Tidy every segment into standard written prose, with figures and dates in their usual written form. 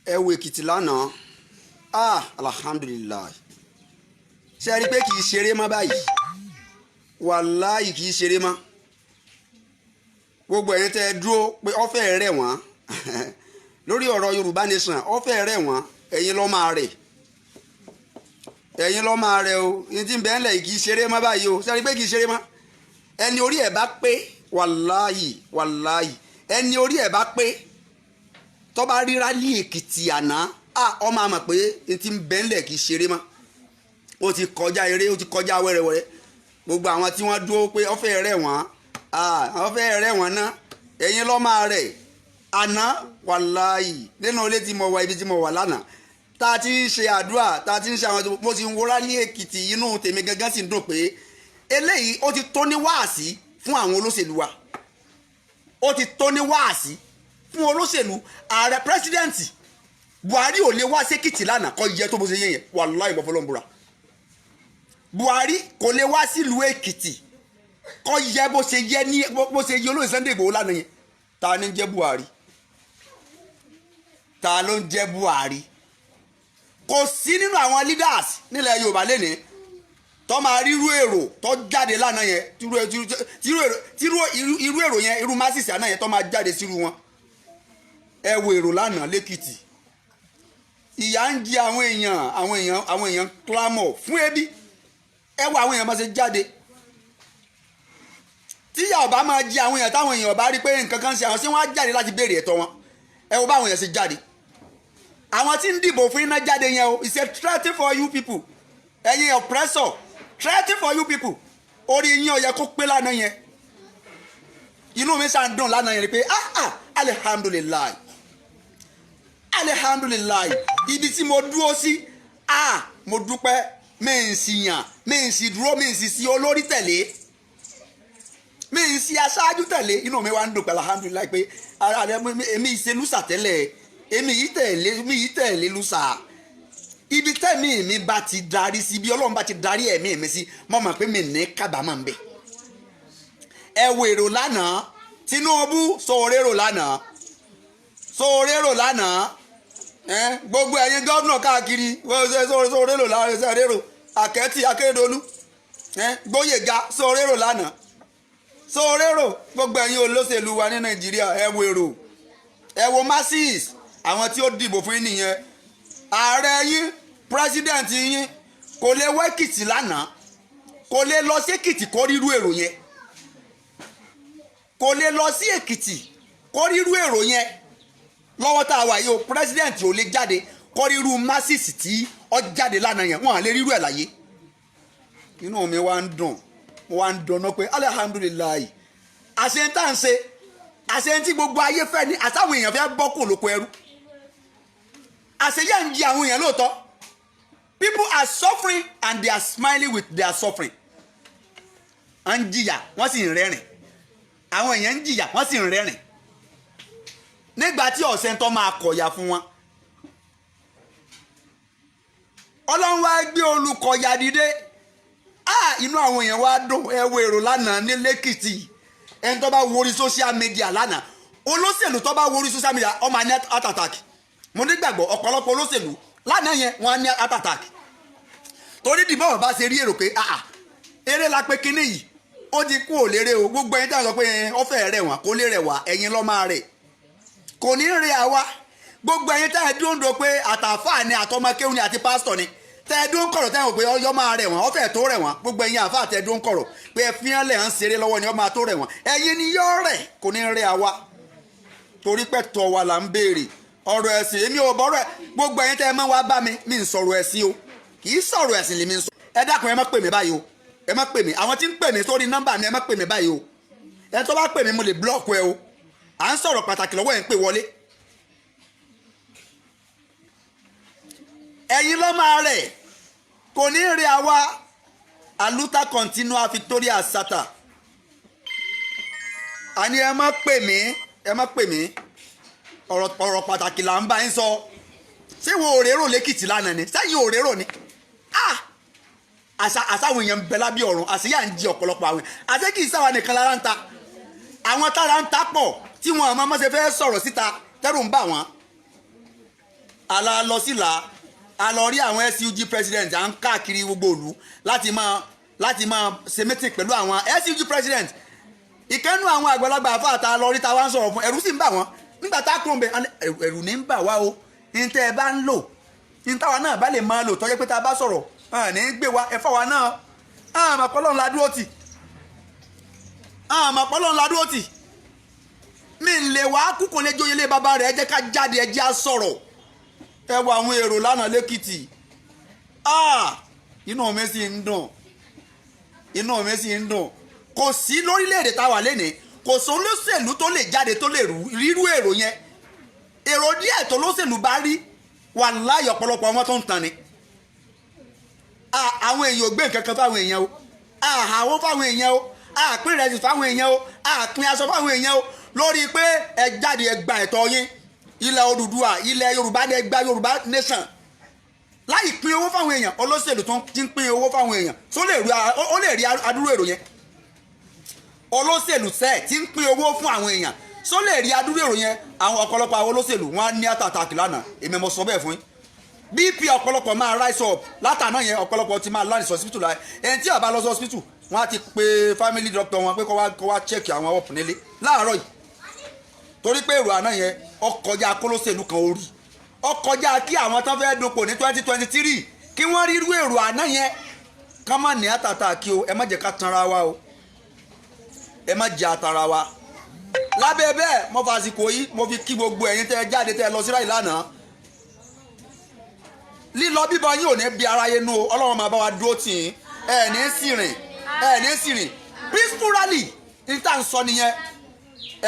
ẹ wo Èkìtì lánàá alhamdulilayi ṣe rí i pé kì í ṣeré mọ́ báyìí wàláhì kì í ṣeré mọ́ gbogbo ẹ̀yin tẹ́ ẹ dúró pé ó fẹ́ rẹ̀ wọ́n lórí ọ̀rọ̀ Yorùbá Nation ó fẹ́ rẹ̀ wọ́n ẹ̀yin ló máa rẹ̀ ẹ̀yin ló máa rẹ̀ o ní tí ń bẹ́ẹ̀ lẹ̀ kì í ṣeré mọ́ báyìí o ṣe rí i pé kì í ṣeré mọ́ ẹni orí ẹ̀ bá pé wàláhì ẹni orí ẹ̀ bá pé tó bá rí rálí Èkìtì àná ọ máa mọ̀ pé ní tí ń bẹ́ẹ̀ lẹ̀ kì í ṣeré mọ́ ó ti kọjá eré ó ti kọjá wẹ́rẹ́wẹ́rẹ́ gbogbo àwọn tí wọ́n dúró pé ó fẹ́ rẹ̀ wọ́n ó fẹ́ rẹ̀ wọ́n ná ẹ̀yin ló máa rẹ̀ àná wàláhì nínú ilé tí mo wà ibi tí mo wà lánàá tá a ti ń ṣe àdúrà tá a ti ń ṣe àwọn mo ti ń wọra ní Èkìtì inú tèmi gangan sì ń dùn pé eléyìí ó ti tó ní wáàsí fún àwọn olóṣèlú wa ó ti tó ní wáàsí fún olóṣèlú ààrẹ pírẹsidẹ́ǹtì Buhari ò lè wá sékìtì lánàá kọ́ yẹ tó bó ṣe yẹ yẹn wàláhì ìbọ̀fọlọ́mbùra Buhari kò lè wá sílùú Èkìtì kọ́ yẹ bó ṣe yẹ ní bó ṣe yẹ olóyè Sunday Igboho lánàá yẹn ta ni ń jẹ́ Buhari ta ló ń jẹ́ Buhari kò sí nínú àwọn leaders nílẹ̀ Yorùbá lẹ́nìí tó máa rírú èrò tó jáde lánàá yẹn irú èrò yẹn irú masisi àná yẹn tó máa jáde sírú wọn ẹ wo èrò lánàá lẹ́kìtì ìyà ń jẹ àwọn èèyàn clamor fún ebi ẹ wo àwọn èèyàn máa ṣe jáde tíyà ọba máa jẹ àwọn èèyàn táwọn èèyàn ọba rí pé nǹkan kan ṣe àwọn tí wọ́n á jáde láti béèrè ẹ̀tọ́ wọn ẹ wo báwọn èèyàn ṣe jáde àwọn tí ń dìbò fún iná jáde yẹn o it's a threat for you people ẹ̀yin oppressor threat for you people orí yín ó yẹ kó pé lánàá yẹn inú mi ṣàn dùn lánàá yẹn pé alihamdulilayi alihamdulilayi ibi tí mo dúró sí mo dúpẹ́ mi ń sì yàn mi ń sì dúró mi ń sì sí olórí tẹ̀lé mi ń sí aṣáájú tẹ̀lé inú mi wá ń dùn pé alihamdulilayi pé èmi ìṣe lùsà tẹ́lẹ̀ èmi yìí tẹ̀lé lùsà ibi tẹ́mi mi bá ti darí sí bí Ọlọ́run bá ti darí ẹ̀mí mi sí mo mọ̀ pé mi ní kábàámọ̀ ń bẹ̀ ẹ wo èrò lánàá Tinubu sọ̀rọ̀ lánàá gbogbo ẹ̀yin gọ́vnọ̀ káàkiri sọ̀rọ̀ lánàá Àkẹ́tì Akérédolú Gbóyèga sọ̀rọ̀ lánàá gbogbo ẹ̀yin olóṣèlú wa ní Nàìjíríà ẹ wo èrò ẹ wo masses àwọn tí ó dìbò fún yín nìyẹn ààrẹ yín president yín kò lè wá Èkìtì lánàá kò lè lọ sí Èkìtì kó rírú èrò yẹn kò lè lọ sí Èkìtì kó rírú èrò yẹn lọ́wọ́ tá a wà yìí o president ò lè jáde kó rírú masses tí ó jáde lánàá yẹn wọ́n á lè rírú ẹ̀ láyé inú mi wá ń dùn mo wá ń dùnná pé alihamudulilayi àṣẹ ń tà ń ṣe àṣẹ ń tí gbogbo ayé fẹ́ ní àtàwọn èèyàn fẹ́ bọ́ kò lóko ẹrú àṣeyà ń jí àwọn èèyàn lóòótọ́ people are suffering and they are smiling with their suffering à ń jìyà wọ́n sì ń rẹ́rìn àwọn èèyàn ń jìyà wọ́n sì ń rẹ́rìn nígbà tí ọ̀sẹ̀ ń tọ́ máa kọ̀yà fún wọn Ọlọ́run wá gbé olùkọ̀yà dìde inú àwọn èèyàn wá dùn ẹ wo èrò lánàá ní lẹ́kìtì ẹni tó bá wo orí social media lánàá olóṣèlú tó bá wo orí social media ó máa ní heart attack mo nígbàgbọ́ ọ̀pọ̀lọpọ̀ olóṣèlú lánàá yẹn wọ́n á ní heart attack torí dìbò wọn bá ṣe rí èrò pé eré la pé kínní yìí ó ti kú ò lérè o gbogbo ẹni tí wọ́n sọ pé ó fẹ́ rẹ̀ wọ́n kó lè rẹ̀ wá ẹ̀yin ló máa rẹ̀ kò ní rẹ̀ àwa gbogbo ẹni tí wọ́n dúró ń do pé àtàfà ni àtọmọkéwù ni àti pásítọ̀ ni tẹ́ ẹ dún kọ̀rọ̀ tẹ́ ẹ wò pé ọyọ́ máa rẹ̀ wọ́n ó fẹ́ tó rẹ̀ wọ́n gbogbo ẹ̀yin àfà tẹ́ ẹ dún kọ̀rọ̀ pé ẹ fi hàn lẹ̀ hàn ṣeré lọ́wọ́ ni ó máa tó rẹ̀ wọ́n ẹ̀yin ni yóò rẹ̀ kò ní rẹ̀ àwa torí pé tọ́ wa là ń béèrè ọ̀rọ̀ ẹ̀sìn èmi ò bọ́rọ̀ ẹ̀ gbogbo ẹ̀yin tẹ́ ẹ máa wá bá mi mi ń sọ̀rọ̀ ẹ̀sìn o kì í sọ̀rọ̀ ẹ̀sìn lèmi ń sọ ẹ dákun ẹ má pè mí báyìí o ẹ má pè mí àwọn tí ń pè mí sórí nọ́mbà mi ẹ má pè mí báyìí o ẹ tó bá pè mí mo lè blọ́ọ̀kù ẹ o à ń sọ̀rọ̀ pàtàkì lọ́wọ́ ẹ̀ ń pè wọlé ẹ̀yin ló máa rẹ̀ kò ní rí àwa aluta continua Victoria Sata àní ẹ má pè mí ọ̀rọ̀ pàtàkì là ń bá yín sọ ṣé wo òrérò lẹ́kìtì lánàá ni sẹ́yìn òrérò ni àṣàwọn èèyàn ń bẹ lábẹ́ ọ̀run àṣeyà ń jí ọ̀pọ̀lọpọ̀ àwọn àṣẹ kì í sáwà nìkan lára ń ta àwọn tára ń ta pọ̀ tí wọn àmọ́ mọ́ ṣe fẹ́ sọ̀rọ̀ síta tẹ́rù ń bà wọ́n àlà lọ sílà a lọ rí àwọn SUG president à ń káàkiri gbogbo ìlú láti máa ṣe meeting pẹ̀lú àwọn SUG president. Ìkẹ́nu àwọn àgbàlagbà àfáàtà lọ rí ta wá ń sọ̀rọ̀ fún ẹ̀rù sì ń bà wọ́n nígbà tá a kúrò ń bẹ ẹ̀rù ní ń bà wá o ní tẹ́ ẹ bá ń lò ní táwa náà bá lè máa lò tọ́jú pé tá a bá sọ̀rọ̀ ní gbé wa ẹ̀fọ́ wa náà àmọ́ pọ́lọ́n la dúró tì àmọ́ pọ́lọ́n la dúró tì mi ń lè wá kúkò lè jóye lé bàbá rẹ̀ ẹ jẹ́ ká jáde ẹ jẹ́ á sọ̀rọ̀ ẹ wọ àwọn èrò lánàá lẹ́kìtì inú mi sì ń dùn inú mi sì ń dùn kò sí lórílẹ̀‐èdè táwa lẹ́nìí kò sí olóṣèlú tó lè jáde tó lè rírú èrò yẹn èrò díẹ̀ tó lóṣèlú bá rí wàláhì ọ̀pọ̀lọpọ̀ wọn tó ń tan ni àwọn èèyàn ò gbé nǹkan kan fáwọn èèyàn o àhàwó fáwọn èèyàn o àpín ìrẹsì fáwọn èèyàn o àpín aṣọ fáwọn èèyàn o lórí pé ẹ jáde ẹ gba ẹ̀tọ́ yín ilẹ̀ Odùduwà ilẹ̀ Yorùbá ẹ gba Yorùbá nation láì pín owó fáwọn èèyàn olóṣèlú tó ti ń pín owó fáwọn èèyàn ó lè rí adúrú èrò yẹn olóṣèlú sẹ́ẹ̀ tí ń pín owó fún àwọn èèyàn só lè rí adúrú èrò yẹn àwọn ọ̀pọ̀lọpọ̀ àwọn olóṣèlú wọn á ní àtàtàkì lánàá èmi mo sọ bẹ́ẹ̀ fún yín BP ọ̀pọ̀lọpọ̀ máa rise up látàná yẹn ọ̀pọ̀lọpọ̀ ti máa láti hospital láì ẹni tí ó bá lọ sí hospital wọn á ti pe family doctor wọn pé kó wá check àwọn up nílé láàárọ̀ yìí torí pé èrò àná yẹn ọkọjá kólóṣèlú kan orí ọkọjá kí àwọn tán fẹ́ dupò ní 2023 kí wọ́n rí irú èrò àná yẹn ká má ní àtàtàkì o ẹ má jẹ́ ká tanra wa o ẹ má jẹ́ àtàrà wa lábẹ́ bẹ́ẹ̀ mo fàsìkò yìí mo fi kí gbogbo ẹ̀yin tẹ́ jáde tẹ́ lọ sí ráì lánàá lílọ bíbọ yín ò ní bí aráyé nú o Ọlọ́run máa bá wa dúró tì í ẹ ní sìrìn peaceful rally ní tá à ń sọ nìyẹn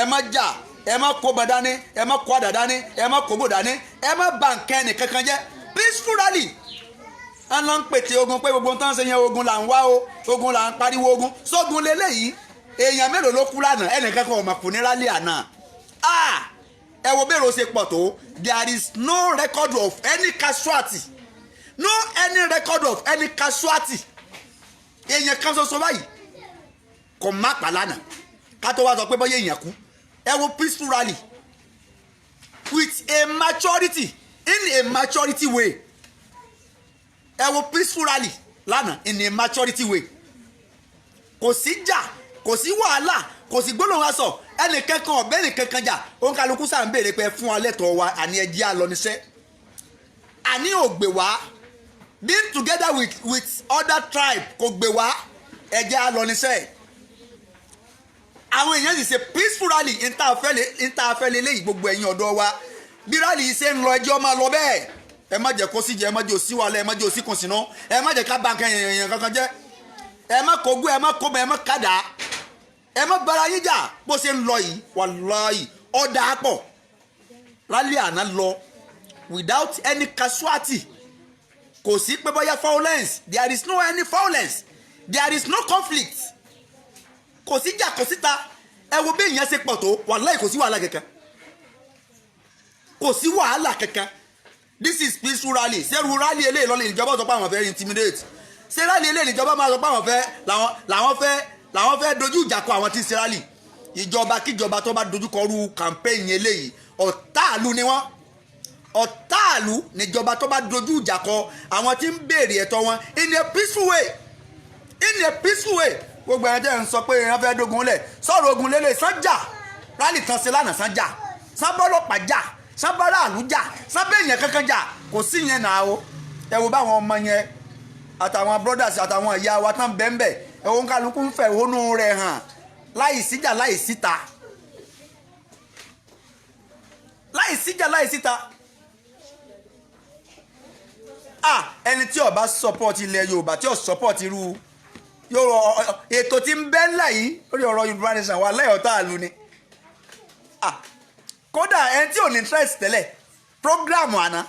ẹ má jà ẹ má kó bọ̀ dání ẹ má kó àdá dání ẹ má kó bò dání ẹ má bà nǹkan ẹnì kankan jẹ́ peaceful rally ẹ lọ ń pètè ogun pé gbogbo nǹkan ṣe yẹn ogun là ń wá o ogun là ń pariwo ogun sógun lélẹ́yìí èèyàn mélòó ló kú lánàá ẹnìkan kan ọmọ kù ní rálẹ̀ àná ẹ wo bẹ́ẹ̀ ló ṣe pọ̀ tó there is no record of any casualty no any record of any casualty èèyàn kan ṣoṣo báyìí kò má pa lánàá ká tó wá sọ pé bọ́yá èèyàn kú ẹ wo peaceful rally with a maturity in a maturity way ẹ wo peaceful rally lánàá in a maturity way kò sí jà kò sí wàhálà kò sí gbólóhùn aṣọ ẹnìkankan ọ̀bẹ nìkankan jà òun kálukú sáà ń béèrè pé fún alẹ́ tọ́ wa àní ẹjẹ́ àlọ́niṣẹ́ àní ò gbé wá being together with other tribe kò gbé wá ẹjẹ́ àlọ́niṣẹ́ àwọn èèyàn sì ṣe peaceful rally ìntàfẹ́ lélẹ́yìí gbogbo ẹ̀yin ọ̀dọ́ wa bí rally ṣe ń lọ ẹjọ́ máa lọ bẹ́ẹ̀ ẹ má jẹ́ kó sí jẹ́ ẹ má jẹ́ òsí wàhálà ẹ má jẹ́ òsí kùn sínú ẹ má jẹ́ ká bá nǹkan èèyàn kankan jẹ́ ẹ má kógún ẹ má kóbọ ẹ má kádà ẹ má bára yín jà bó ṣe ń lọ yìí wàláhì ọ̀dà pọ̀ rally àná lọ without any casualty kò sí pé bóyá violence there is no any violence there is no conflict kò sí jà kò síta ẹ wo bí èèyàn ṣe pọ̀ tó wàláhì kò sí wàhálà kankan kò sí wàhálà kankan this is peaceful rally ṣẹ́rù rally eléyìí lọ́lẹ̀ ìjọba sọ pé àwọn fẹ́ intimidate ṣé rally eléyìí ìjọba máa sọ pé àwọn fẹ́ làwọn fẹ́ dojú ìjà kọ àwọn tí ń ṣe rally ìjọba kíjọba tó bá dojú kọ rú campaign eléyìí ọ̀táàlú ni wọ́n ọ̀táàlú níjọba tó bá dojú ìjà kọ àwọn tí ń béèrè ẹ̀tọ́ wọn in a peaceful way gbogbo ẹ̀jẹ̀ ń sọ pé wọ́n fẹ́ dógun lẹ̀ sọ̀rọ̀ ogun lélẹ̀ sánjà rally tán ṣe lánàá sánjà sábọ́lọ́pàá jà sábàrà àlùjà sábẹ́ èèyàn kankan jà kò sí yẹn náà o ẹ wo báwọn ọmọ yẹn àtàwọn brothers àtàwọn ìyá wa tán bẹ́ẹ̀nbẹ́ ẹ wo kálukú ń fẹ̀hónú rẹ̀ hàn láì síjà láì síta ẹni tí ó bá support ilẹ̀ Yorùbá tí ó support irú ètò tí ń bẹ ńlá yìí lórí ọ̀rọ̀ Yorùbá nation wà lẹ́yọ̀tà àlù ni kódà ẹni tí ò ní interest tẹ́lẹ̀ programu àná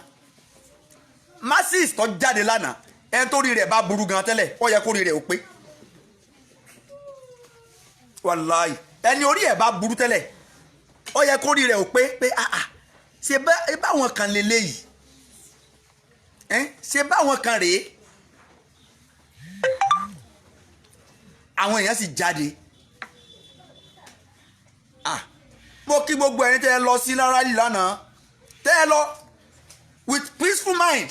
masses tó jáde lánàá ẹni tó rí rẹ̀ bá burú gan tẹ́lẹ̀ ó yẹ kó rí rẹ̀ ó pé wàláì ẹni orí ẹ̀ bá burú tẹ́lẹ̀ ó yẹ kó rí rẹ̀ ó pé ṣe báwọn kan lélẹ́yìí ṣe báwọn kan rèé àwọn èèyàn sì jáde mo kí gbogbo ẹni tẹ́ ẹ lọ sí rally lánàá tẹ́ ẹ lọ with peaceful mind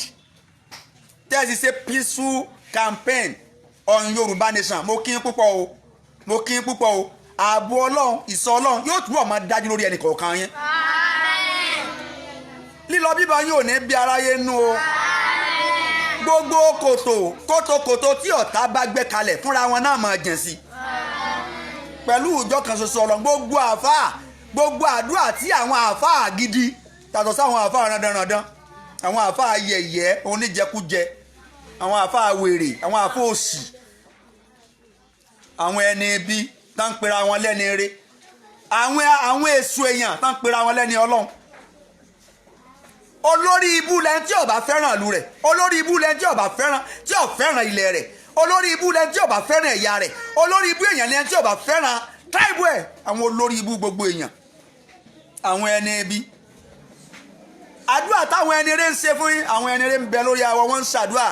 tẹ́sí ṣe peaceful campaign on Yorùbá nation mo kí n púpọ̀ o mo kí n púpọ̀ o ààbò Ọlọ́run ìṣọ́ Ọlọ́run yóò túbọ̀ máa dájú lórí ẹnì kọ̀ọ̀kan yín lílọ bíbá yóò ní bí aráyé nú o gbogbo kòtòkòtò tí ọ̀tá bá gbé kalẹ̀ fúnra wọn náà máa jìn sí pẹ̀lú ìjọ kan ṣoṣo Ọlọ́run gbogbo àáfàá gbogbo àdúrà tí àwọn àáfàá gidi tàtọ̀ sáwọn àáfàá randanrandan àwọn àáfàá yẹ̀yẹ́ oníjẹkújẹ àwọn àáfàá wèrè àwọn àáfàá òṣì àwọn ẹni ibi tá ń pera wọn lẹ́ni eré àwọn èṣù èèyàn tá ń pera wọn lẹ́ni Ọlọ́run olórí ibú lẹ́ni tí ó bá fẹ́ràn ìlú rẹ̀ olórí ibú lẹ́ni tí ó bá fẹ́ràn ilẹ̀ rẹ̀ olórí ibú lẹ́ni tí ó bá fẹ́ràn ẹ̀yà rẹ̀ olórí ibú èèyàn lẹ́ni tí ó bá fẹ́ràn táìbù ẹ̀ àwọn olórí ibú gbogbo èèyàn àwọn ẹni ibi àdúrà táwọn ẹni eré ń ṣe fún yín àwọn ẹni eré ń bẹ lórí awọ wọn ń ṣàdúrà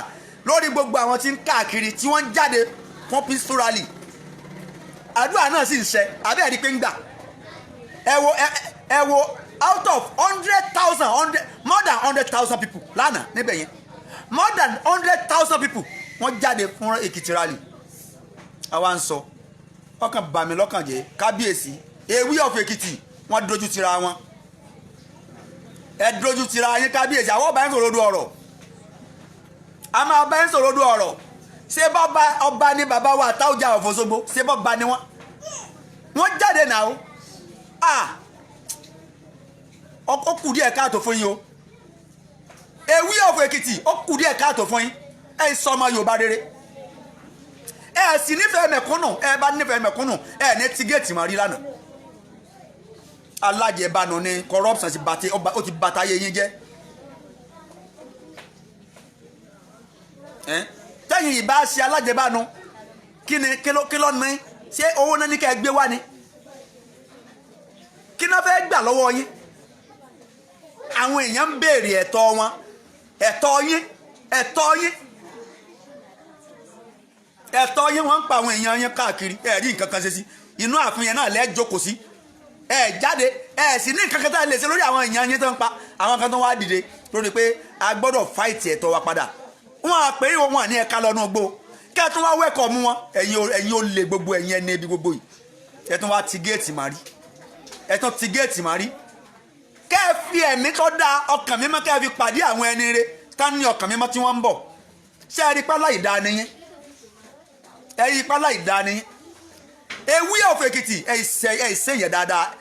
lórí gbogbo àwọn tí ń káàkiri tí wọ́n ń jáde fún peaceful rally àdúrà náà sì ń ṣe abẹ́ẹ̀rí pé ń gbà ẹ wo out of 100,000 more than 100,000 people lánàá níbẹ̀ yẹn more than 100,000 people wọ́n jáde fún Èkìtì rally àwa ń sọ ọkàn bà mí lọ́kàn jẹ́ kábíyèsí ewì of Èkìtì wọ́n dojú tira wọn ẹ dojú tira yín kábíyèsí àwọn ọba yẹn sọ̀rọ̀ lójú ọ̀rọ̀ a máa bá yẹn sọ̀rọ̀ lójú ọ̀rọ̀ ṣé ọba ní bàbá wa Àtaọ́jà of Òṣogbo ṣé bọ́ba ni wọ́n jáde náà ó kù díẹ̀ káàtó fún yín o ewì of Èkìtì ó kù díẹ̀ káàtó fún yín ẹ sọ ọmọ Yorùbá rere ẹ sì nífẹ̀ẹ́ mẹ̀kúnnù ẹ bá nífẹ̀ẹ́ mẹ̀kúnnù ẹ ní ti géètì mọ́ rí lánàá alájẹbánu ni corruption ó ti bàtà yé yín jẹ́ tẹ́yìn ìbá ṣe alájẹbánu kí ló ní ṣé owó náà ní ká ẹ gbé wá ni kí náà fẹ́ gbà lọ́wọ́ yín àwọn èèyàn ń béèrè ẹ̀tọ́ wọn ẹ̀tọ́ yín wọ́n ń pa àwọn èèyàn yín káàkiri ẹ rí nǹkan kan ṣe sí inú ààfin yẹn náà lẹ́ẹ̀ jókòó sí ẹ jáde ẹ sì ní nǹkan kan tá a lè ṣe lórí àwọn èèyàn yín tó ń pa àwọn kan tó wá dìde lórí pé a gbọ́dọ̀ fáìtì ẹ̀tọ́ wa padà wọn à pé wọn ní ẹ̀ka lọ́nà gbó kí ẹ tún wá wẹ́kọ̀ mú wọn ẹ̀yin ó lè gbogbo ẹ̀yin ẹni ibi gbogbo yìí ẹ tún wá ti géètì má rí kẹ́ ẹ fi ẹ̀mí tó dá ọkàn mímọ́ kẹ́ ẹ fi pàdé àwọn ẹni rẹ tá ní ọkàn mímọ́ tí wọ́n ń bọ̀ ṣé ẹ rí pálá ìdániyín ewì of Èkìtì ẹ ìsẹ̀yẹ̀ dáadáa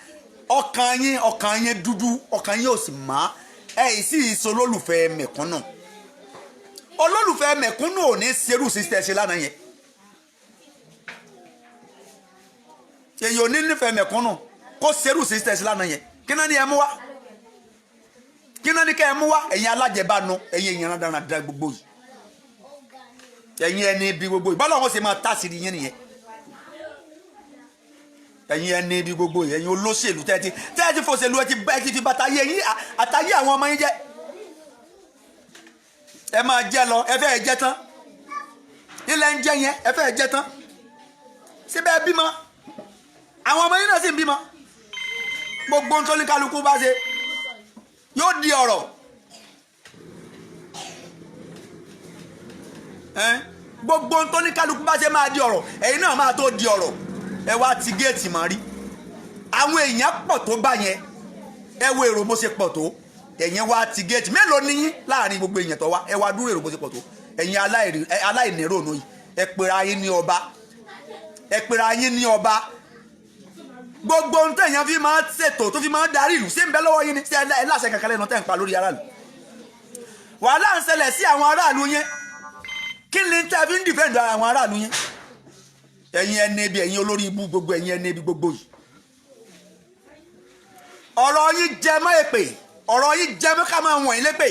ọkàn yín dúdú ọkàn yín ò sì má ẹ sì sọ olólùfẹ́ mẹ̀kúnnù olólùfẹ́ mẹ̀kúnnù ò ní serú sísẹ ṣe lánàá yẹn èyí ò ní nífẹ̀ẹ́ mẹ̀kúnnù kó serú sísẹ ṣe lánàá yẹn kí náà ní ẹ mú wá kí náà ní ká ẹ mú wá ẹ̀yin alájẹbánu ẹ̀yin èèyàn dáradára gbogbo yìí ẹ̀yin ẹni ibi gbogbo yìí bọ́lá wọn sì máa tásìrì yín nìyẹn ẹ̀yin ẹni ibi gbogbo yìí ẹ̀yin olóṣèlú tẹ́ẹ̀tì fòṣèlú ẹ ti fi bàtà yé yín àtàyé àwọn ọmọ yín jẹ́ ẹ máa jẹ lọ ẹ fẹ́ jẹ tán ilẹ̀ ń jẹ yẹn ẹ fẹ́ jẹ tán síbẹ̀ bímọ àwọn ọmọ yín náà sì ń bímọ gbogbo ń tó ní kálukú bá ṣe yóò di ọ̀rọ̀ gbogbo ń tó ní kálukú bá ṣe máa di ọ̀rọ̀ ẹ̀yin náà máa tó di ọ̀rọ̀ ẹ wá ti géètì mọ́ rí àwọn èèyàn pọ̀ tó bá yẹn ẹ wo èrò bó ṣe pọ̀ tó ẹ̀yin wá ti géètì mélòó níyín láàrin gbogbo èèyàn tó wá ẹ wá dúró èrò bó ṣe pọ̀ tó ẹ̀yin aláìníròónú yìí ẹ pera yín ní ọba gbogbo ohun tẹ̀yàn fi máa ṣètò tó fi máa darí ìlú ṣé ń bẹ lọ́wọ́ yín ni ṣé ẹ láṣẹ kankan lẹ́nu tẹ̀ ń pa lórí aráàlú wàhálà ń ṣẹlẹ̀ sí àwọn aráàlú yẹn kí ni tẹ́ fi ń dìfẹ́ǹdì àwọn aráàlú yẹn ẹ̀yin ẹni ibi ẹ̀yin olórí ibú gbogbo ẹ̀yin ẹni ibi gbogbo yìí ọ̀rọ̀ yín jẹ mọ́ èpè ọ̀rọ̀ yín jẹ mọ́ ká máa wọ̀nyí lépè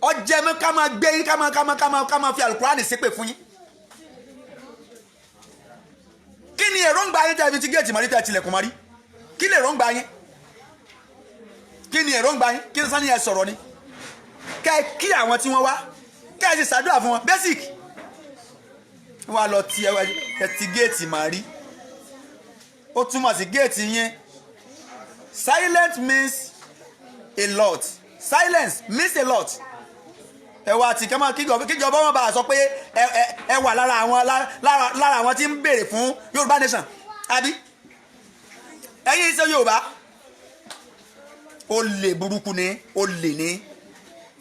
ọjẹ mọ́ ká máa gbé yín ká máa fi àlùkùránì ṣépè fún yín kí ni èròǹgbà yín tẹ́ fi ti géètì mọ́rí tẹ́ tilẹ̀kùn mọ́rí kí ni èròǹgbà yín kí ni sani ẹ sọ̀rọ̀ ni kẹ́ kí àwọn tí wọ́n wá kẹ́ ẹ sì ṣàdúrà fún wọn basic wọ́n á lọ ti géètì mọ́rí ó túmọ̀ sí géètì yẹn silent means a lot silence means a lot. ẹ wá tí kíjọba wọn bá sọ pé ẹ wà lára àwọn tí ń béèrè fún Yorùbá nation àbí ẹ̀yin iṣẹ́ Yorùbá ó lè burúkú ni ó lè ní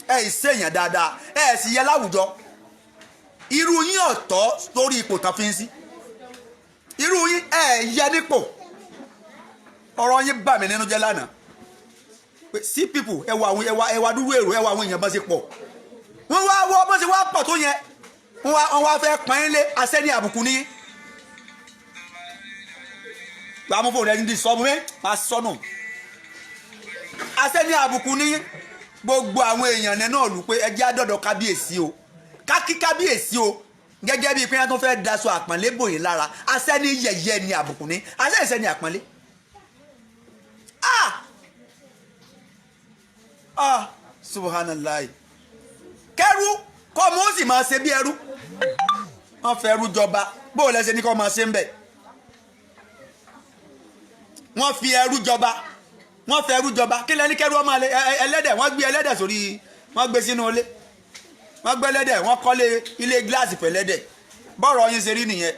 ẹ ìṣèyàn dáadáa ẹ sì yẹ láwùjọ irú yín ọ̀tọ̀ lórí ipò tán fi ń sí irú yín ẹ yẹ nípò ọ̀rọ̀ yín bà mí nínú jẹ́ lánàá sí people ẹwà dúró èrò ẹwà àwọn èèyàn bá ṣe pọ̀ wọ́n wá wọ́ bó ṣe wá pọ̀ tó yẹn wọ́n wá fẹ́ pọ́n lé asẹ́ ní àbùkù ní gbàmúfò rẹ̀ ní sọ́mu mi máa sọ́nù asẹ́ ní àbùkù ní gbogbo àwọn èèyàn nínú ọ̀lù pé ẹjẹ́ àdọ́dọ̀ kábíyèsí o kákí kábíyèsí o gẹ́gẹ́ bíi pé wọ́n tún fẹ́ daṣọ àpọ́nlé bòyìn lára asẹ́ ní yẹ̀yẹ́ ní àbùkù ní asẹ́ ìṣẹ́ ní àpọ́nlé subhanallah kẹrù kọ́ mọ́ ó sì máa ṣe bí ẹrú wọ́n fẹ́ ẹrú jọba bóò lẹ́sẹ̀ ní kọ́ máa ṣe ń bẹ̀ wọ́n fi ẹrú jọba wọ́n fẹ́ ẹrú jọba kí lẹ́ni kẹrù ọmọ ẹlẹ́dẹ̀ wọ́n gbé ẹlẹ́dẹ̀ sórí wọ́n gbé sínú ilé wọ́n gbé ẹlẹ́dẹ̀ wọ́n kọ́lé ilé gíláàsì pẹ̀lẹ́dẹ̀ bọ́ọ̀rọ̀ yín ṣe rí nìyẹn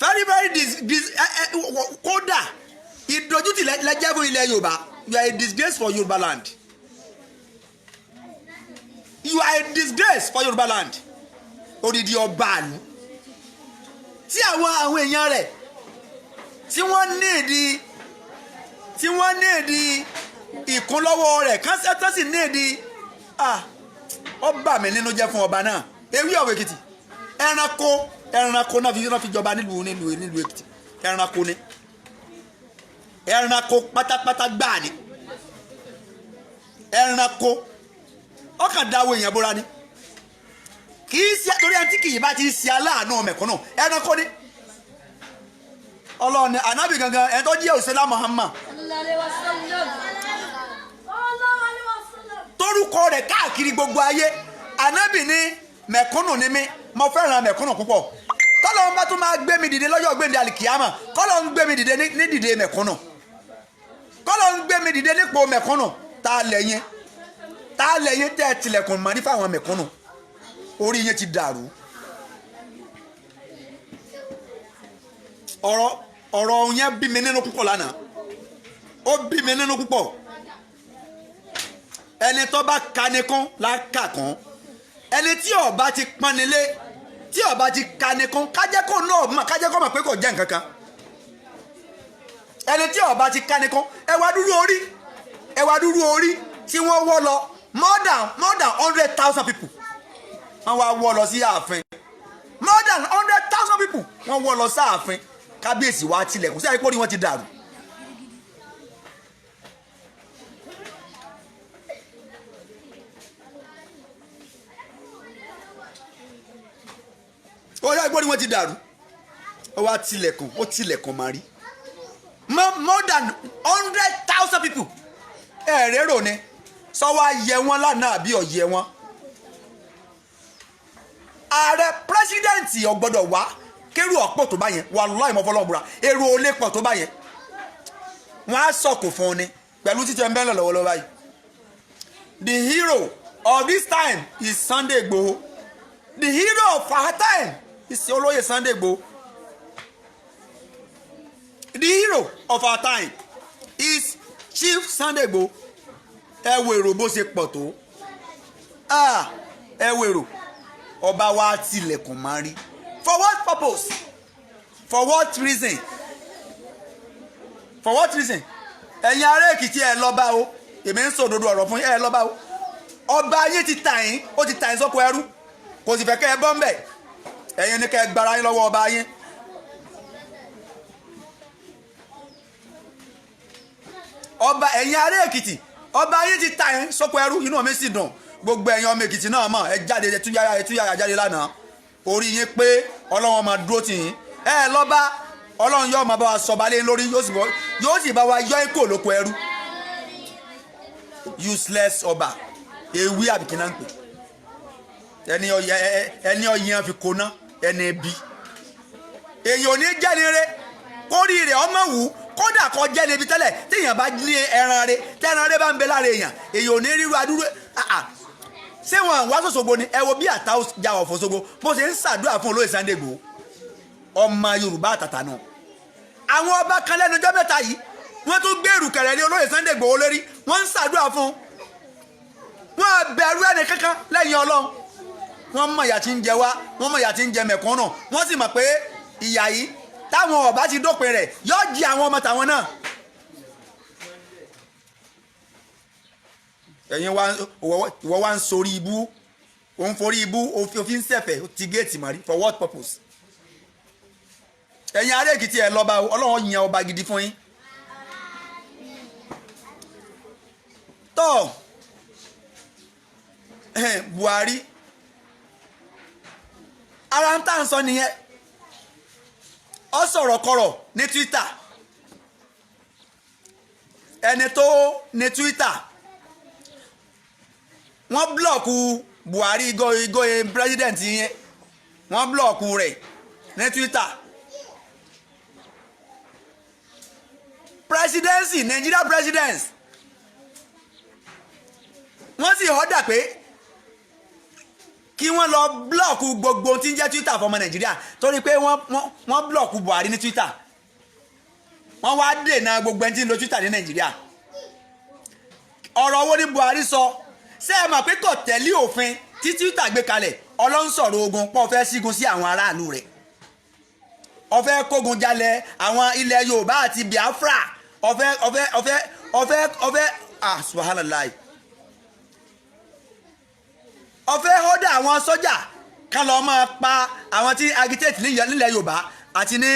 very kódà ìdójútì lẹ́jẹ́ fún ilẹ̀ Yorùbá you are a disgrace for Yorùbá land. You are a disgrace for Yorùbá land. Odidi ọba àlù. Tí àwọn èèyàn rẹ̀ tí wọ́n ní ìdí ìkúnlọ́wọ́ rẹ̀ kán sì ní ìdí ọba mi nínú jẹ́ fún ọba náà. Ewé ọ̀wọ̀ Èkìtì. Ẹranko náà fi jọba nílùú Èkìtì. Ẹranko ni. Ẹranko pátápátá gbáà ni. Ẹranko ọkàn dáwọ èèyàn bóra ni kì í ṣe torí ẹni tí kì í bá ti ń ṣe aláàánú mẹ̀kúnnù ẹranko ni Ọlọ́run ni ànábì gangan ẹni tó jẹ́ òṣèlú Muhammad torúkọ rẹ̀ káàkiri gbogbo ayé ànábì ní mẹ̀kúnnù ni mí mo fẹ́ràn mẹ̀kúnnù púpọ̀ kọ́lọ́run bá tún máa gbé mi dìde lọ́jọ́ gbé mi àlìkìyámà kọ́lọ́run gbé mi dìde ní dìde mẹ̀kúnnù kọ́lọ́run gbé mi dìde nípò mẹ̀kúnnù tá a lẹ́yìn tẹ́ ẹ tilẹ̀kùn mọ́ ní fáwọn mẹ̀kúnnù orí yẹn ti dàrú ọ̀rọ̀ yẹn bí mi nínú púpọ̀ lánàá ó bí mi nínú púpọ̀ ẹni tó bá kanikún láka kan ẹni tí ọba ti pọnilé tí ọba ti kanikún kájẹ́kọ̀ náà mọ̀ kájẹ́kọ̀ mọ̀ pé kò jẹ́ nǹkan kan ẹni tí ọba ti kanikún ẹwà dúró orí tí wọ́n wọ́ lọ more than 100,000 people wọ́n wá wọ́ lọ sí ààfin more than 100,000 people wọ́n wọ́ lọ sí ààfin kábíyèsí wa tilẹ̀kùn sí àìpọ́ ni wọ́n ti dàrú. ó yá àìpọ́ ni wọ́n ti dàrú ó wá tilẹ̀kùn máa rí more than 100,000 people ẹ̀ẹ́rẹ́rò ni sọ wá yẹ wọn lánàá àbí ọ̀yẹ wọn ààrẹ pírẹsidẹ́ǹtì ọ̀gbọ́dọ̀ wá kérò ọ̀pọ̀ tó bá yẹn wàláhì mọ́ fọlọ́ọ̀bùra èrò olè pọ̀ tó bá yẹn wọ́n á sọ̀kò fún un ni pẹ̀lú títí ẹ̀ ń bẹ́ẹ̀ lọ́wọ́lọ́wọ́ báyìí the hero of this time is Sunday Igboho the hero of our time is olóyè Sunday Igboho the hero of our time is Chief Sunday Igboho ẹ wo èrò bó ṣe pọ̀ tó ẹ wo èrò ọba wa tilẹ̀kùn máa rí for what purpose for what reason ẹ̀yin ará Èkìtì ẹ lọ́ba o èmi ń sòdodo ọ̀rọ̀ fún ẹ lọ́ba o ọba yín ti tà yín ó ti tà yín sọ́kò ẹrú kò sì fẹ́ kẹ́ ẹ bọ́ ń bẹ̀ ẹ̀yin ni kẹ́ ẹ gbára yín lọ́wọ́ ọba yín ọba ẹ̀yin ará Èkìtì ọba yín ti tà yín sọ́kò ẹrú inú mi sì dùn gbogbo ẹ̀yin ọmọ Èkìtì náà mọ̀ ẹ jáde ẹ túyàyà jáde lánàá orí yín pé Ọlọ́run máa dúró tì yín ẹ lọ́ba Ọlọ́run yóò máa bá wa sọba lé lórí yóò sì bá wa yọ ikú olóko ẹrú useless ọba ewì àbíkínà ń pè ẹni ọyàn fi kóná ẹni ẹbí èyí ò ní jẹ́ni rẹ kórìí rẹ̀ ọmọ wù kódà kọ jẹ́ níbi tẹ́lẹ̀ téèyàn bá ní ẹran rẹ tẹ́ran rẹ bá ń bẹ lára èèyàn ò ní ríru adúrú ṣé wọn wá sọ́sọ́gbó ni ẹ wo bí àtà ja ọ̀fọ̀ Òṣogbo bó ṣe ń ṣàdúrà fún olóyè Sunday Igboho ọmọ Yorùbá àtàtà náà. àwọn ọba kan lẹ́nu ọjọ́ mẹ́ta yìí wọ́n tún gbèrú kẹrẹ̀ ní olóyè Sunday Igboho lórí wọ́n ń ṣàdúrà fún wọn bẹ̀rù ẹni kankan lẹ́yìn Ọlọ́run. wọ́n mọ̀ ìyà tí ń jẹ wá wọ́n mọ̀ ìyà tí ń jẹ mẹ̀kúnnù wọ́n sì mọ̀ pé ìyà yìí táwọn ọba ti dópin rẹ̀ yóò jí àwọn ọmọ tàwọn náà. ẹ̀yin ìwọ wá ń sorí ibú òun forí ibú òfin sẹ̀fẹ̀ ti géètì mọ́rí for what purpose. ẹ̀yin ará Èkìtì ẹ̀ lọ́ba Ọlọ́run yan ọba gidi fún yín. tó Buhari ara ń tà ń sọ nìyẹn ọ sọ̀rọ̀ kọ̀rọ̀ ní Twitter ẹni tó ní Twitter wọ́n blọ́ọ̀kù Buhari igoye president yẹn wọ́n blọ́ọ̀kù rẹ̀ ní Twitter presidency Nigeria president wọ́n sì họ́dà pé kí wọ́n lọ blọ́ọ̀kù gbogbo tí ń jẹ́ Twitter fọmọ Nàìjíríà torí pé wọ́n blọ́ọ̀kù Buhari ní Twitter wọ́n wá dènà gbogbo ẹni tí ń lo Twitter ní Nàìjíríà. ọ̀rọ̀ wo ni Buhari sọ ṣé ẹ mọ̀ pé kò tẹ̀lé òfin tí Twitter gbé kalẹ̀ ọlọ́nsọ̀rọ̀ ogun pọ̀ fẹ́ sígun sí àwọn aráàlú rẹ̀ ọ̀fẹ́ kógun jalẹ̀ àwọn ilẹ̀ Yorùbá àti Biafra ọ̀fẹ́ subhanallah ọ̀fẹ́ hódà àwọn sọ́jà kan lọ́ọ́ máa pa àwọn tí agitate nílẹ̀ Yorùbá àti ní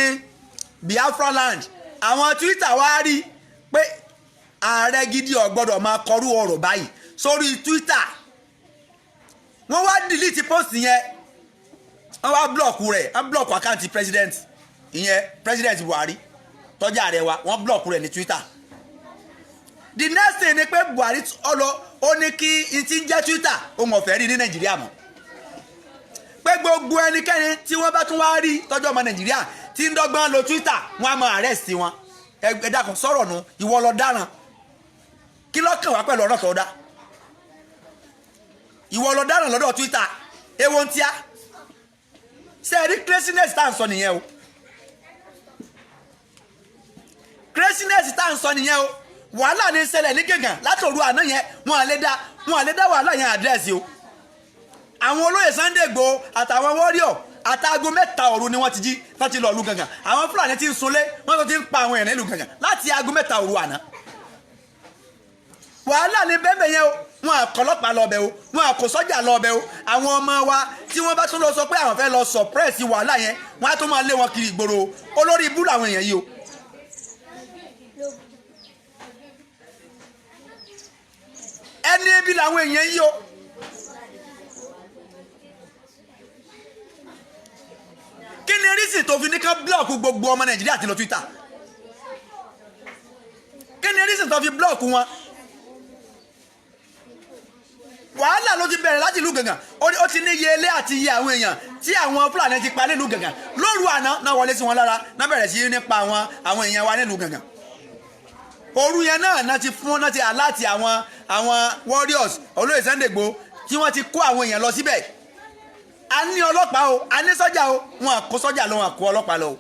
Biafra land. àwọn Twitter wá rí pé ààrẹ gidi ò gbọ́dọ̀ máa kọrú ọ̀rọ̀ báyìí sórí Twitter wọ́n wá delete post yẹn wọ́n wá blọ́ọ̀kù rẹ̀ wọ́n blọ́ọ̀kù àkáǹtì president ìyẹn president Buhari tọ́jà rẹ̀ wá wọ́n blọ́ọ̀kù rẹ̀ ní Twitter. the next thing ni pé Buhari ó ní kí n ti ń jẹ́ Twitter ohun ọ̀fẹ́ rí ní Nàìjíríà mọ́ pé gbogbo ẹnikẹ́ni tí wọ́n bá tún wá rí tọ́jú ọmọ Nàìjíríà tí ń dọ́gbọ́n lo Twitter wọ́n á máa arrest wọn. ẹ dákun sọ̀rọ̀ nu ìwọ lọ dáràn kí lọ́kàn wá pẹ̀lú ọ̀rọ̀ tó dá ìwọ lọ dáràn lọ́dọ̀ Twitter ewo ń tíá ṣe é rí craziness tá à ń sọ nìyẹn o craziness tá à ń sọ nìyẹn o wàhálà ní ṣẹlẹ̀ ní gègàn látòru àná yẹn wọn à lè dá wàhálà yẹn àdírẹ́sì o. àwọn olóyè Sunday Igboho àtàwọn warrior àtàgò 3 òru ni wọ́n ti jí láti lọ ìlú Gàngàn àwọn Fúlàní ti ń sunlé wọ́n tó ti ń pa àwọn èèyàn nílùú Gàngàn láti aago 3 òru àná. wàhálà ní bẹ́ẹ̀ yẹn o wọn àkọlọ́pàá lọ bẹ̀ o wọn àkó sọ́jà lọ bẹ̀ o àwọn ọmọ wa tí wọ́n bá tún lọ sọ pé àwọn fẹ́ lọ suppress wàhálà yẹn wọ́n á tún máa lé wọn kiri ìgboro olórí ibú làwọn èèyàn yìí o. ẹni ebi làwọn èèyàn yìí o. kí ni reason tó fi ní ká blọ́ọ̀kù gbogbo ọmọ Nàìjíríà ti lọ Twitter kí ni reason tó fi blọ́ọ̀kù wọn. wàhálà ló ti bẹ̀rẹ̀ láti ìlú Gàngàn ó ti ní iye ilé àti iye àwọn èèyàn tí àwọn Fúlàní ti pa nílùú Gàngàn lóru àná náà wọlé sí wọn lára náà bẹ̀rẹ̀ sí nípa àwọn èèyàn wa nílùú Gàngàn. òru yẹn náà ti fún náà ti aláàtì àwọn warriors olóyè Sunday Igboho tí wọ́n ti kó àwọn èèyàn lọ síbẹ̀. a ní ọlọ́pàá o a ní sọ́jà o wọn àkó sọ́jà lọ wọn àkó ọlọ́pàá lọ o.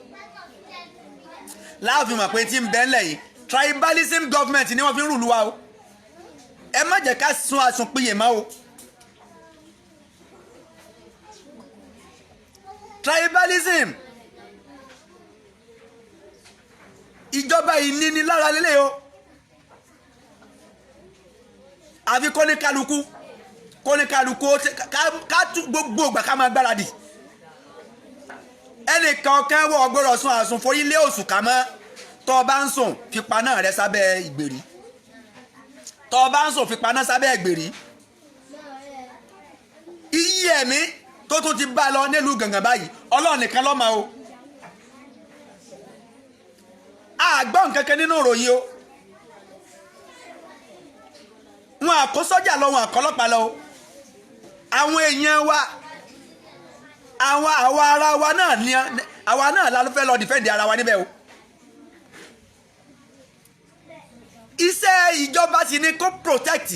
láàfin mọ̀ pé tí ń bẹ́ ńlẹ̀ yìí tribalism government ni wọ́n fi ń rùlù wa o. ẹ má jẹ́ ká sun àsunpìyè mọ́ o. tribalism ìjọba ìnínilára lélẹ̀ o. àfi kóníkálukú ká gbogbo ìgbà ká máa gbáradì. ẹnìkan kan wọ ọgbọ́dọ̀ sun àsùn forí lé oṣù ká mọ́ tọ́ ọ bá ń sùn fipá náà rẹ sábẹ́ ìgbèrí tọ́ ọ bá ń sùn fipá náà sábẹ́ ìgbèrí. iye ẹ̀mí tó tún ti bá lọ nílùú Gàngàn báyìí Ọlọ́run nìkan ló mọ̀ o. àgbọ̀n kankan nínú ìròyìn o. wọn àkó sọ́jà lọ wọn àkọlọ́pàá lọ o. àwọn èèyàn wa àwa ara wa náà ni àwa náà la fẹ́ lọ dìfẹ́ǹdì ara wa níbẹ̀ o. iṣẹ́ ìjọba sì ni kó protect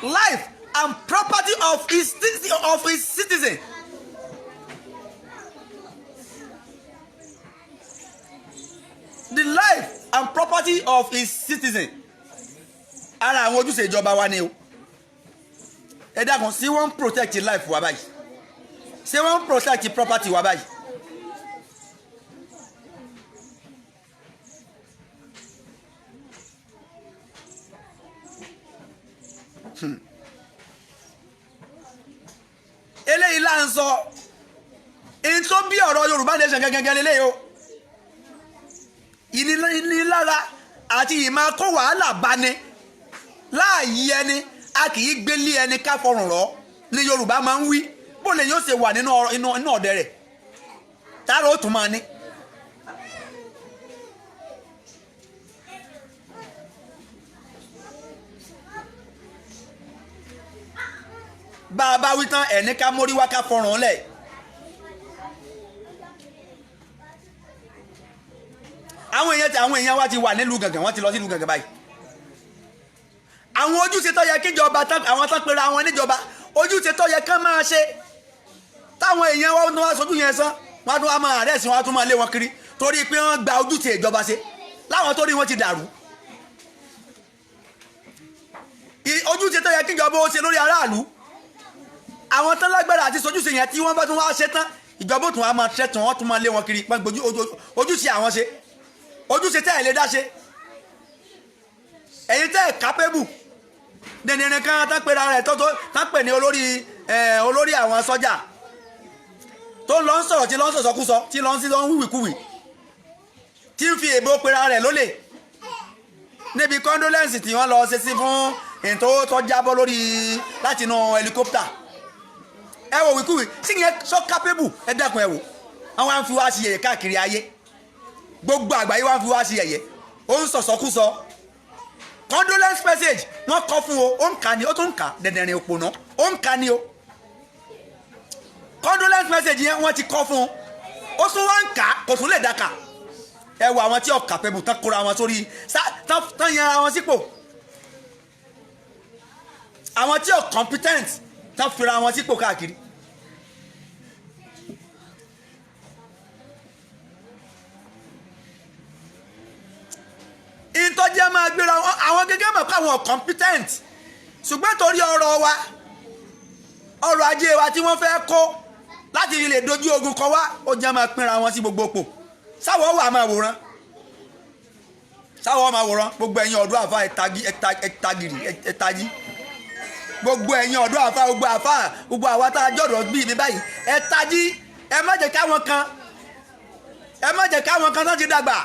life and property of his citizen. The life and property of his citizen. Ara àwọn ojúṣe ìjọba wa ni o. Ẹ dákun sí wọ́n protect life wa báyìí. Ṣé wọ́n protect property wa báyìí. Eléyìí là ń sọ in tó bí ọ̀rọ̀ Yorùbá nation gẹ́gẹ́ lélẹ́yìí o. Ìnilára àti ìmọ̀ kó wàhálà bá ní láàyè ẹni a kì í gbélé ẹni ká fọrùn rọ ní Yorùbá máa ń wí bó lè yóò ṣe wà nínú ọ̀dẹ rẹ̀ tára ó tún máa ní. bá a bá wí tán ẹni ká mórí wá ká fọrùn lẹ̀. àwọn èèyàn wa ti wà nílùú Gàngàn wọ́n ti lọ sílùú Gàngàn báyìí. àwọn ojúṣe tó yẹ kíjọba àwọn tán pera àwọn níjọba ojúṣe tó yẹ kán máa ṣe táwọn èèyàn wa tó wá sojú yẹn sán wọ́n á tún wá máa rẹ̀ sí wọ́n á tún máa lé wọn kiri torí pé wọ́n gba ojúṣe ìjọba ṣe láwọn tó rí wọn ti dàrú. ojúṣe tó yẹ kíjọba ó ṣe lórí aráàlú àwọn tán lágbára àti sojúṣe yẹn tí wọ́n bá tún wá ṣe tán ìjọba ó tún wá máa ṣẹ́tàn wọ́n tún máa lé wọn kiri ojúṣe àwọn ṣe ojúṣe tẹ́ ẹ̀ lè dá ṣe ẹ̀yin tẹ́ ẹ̀ kápẹ́bù dẹ̀nẹ̀rẹ̀ kan tán pera rẹ̀ tán pè ní olórí àwọn sọ́jà tó lọ ń sọ̀rọ̀ tí lọ ń sọ̀sọ́kúsọ tí lọ ń wíwìkúwì tí ń fi èbó pera rẹ̀ lólè níbi condolence tí wọ́n lọ ṣe sí fún ètò tó jábọ́ lórí láti inú helicopter ẹ wò wíkúwì sí yẹn sọ kápẹ́bù ẹ dẹ́kun ẹ wò àwọn á ń fi wá sí yẹ̀yẹ̀ káàkiri ayé gbogbo àgbáyé wá ń fi wá sí yẹ̀yẹ̀ ó ń sọ̀sọ́kúsọ condolence message wọ́n kọ fún o ó ń kà ní ó tún ń kà dẹ̀dẹ̀rìn òpònà ó ń kà ní o condolence message yẹn wọ́n ti kọ fún o ó tún wá ń kà kò tún lè dáka ẹ wo àwọn tí ọkà pẹ̀bù tán kóra wọn sórí tán yan ara wọn sípò àwọn tí ò competent tán fira wọn sípò káàkiri. ìtọ́jẹ́ máa gbéra àwọn gẹ́gẹ́ mọ̀ pé àwọn competent ṣùgbọ́n torí ọrọ̀ wa ọrọ̀ ajé wa tí wọ́n fẹ́ kó láti lè dojú ogun kọ wá ó jẹ́ máa pínra wọn sí gbogbo pò sáwọ́ wà máa wòran sáwọ́ máa wòran gbogbo ẹ̀yin ọ̀dọ́ àfa ẹ̀tagì gbogbo ẹ̀yin ọ̀dọ́ àfa gbogbo àwa tá a jọ̀dọ̀ bíi mi báyìí ẹ̀tagì ẹ má jẹ́ káwọn kan tán ti dàgbà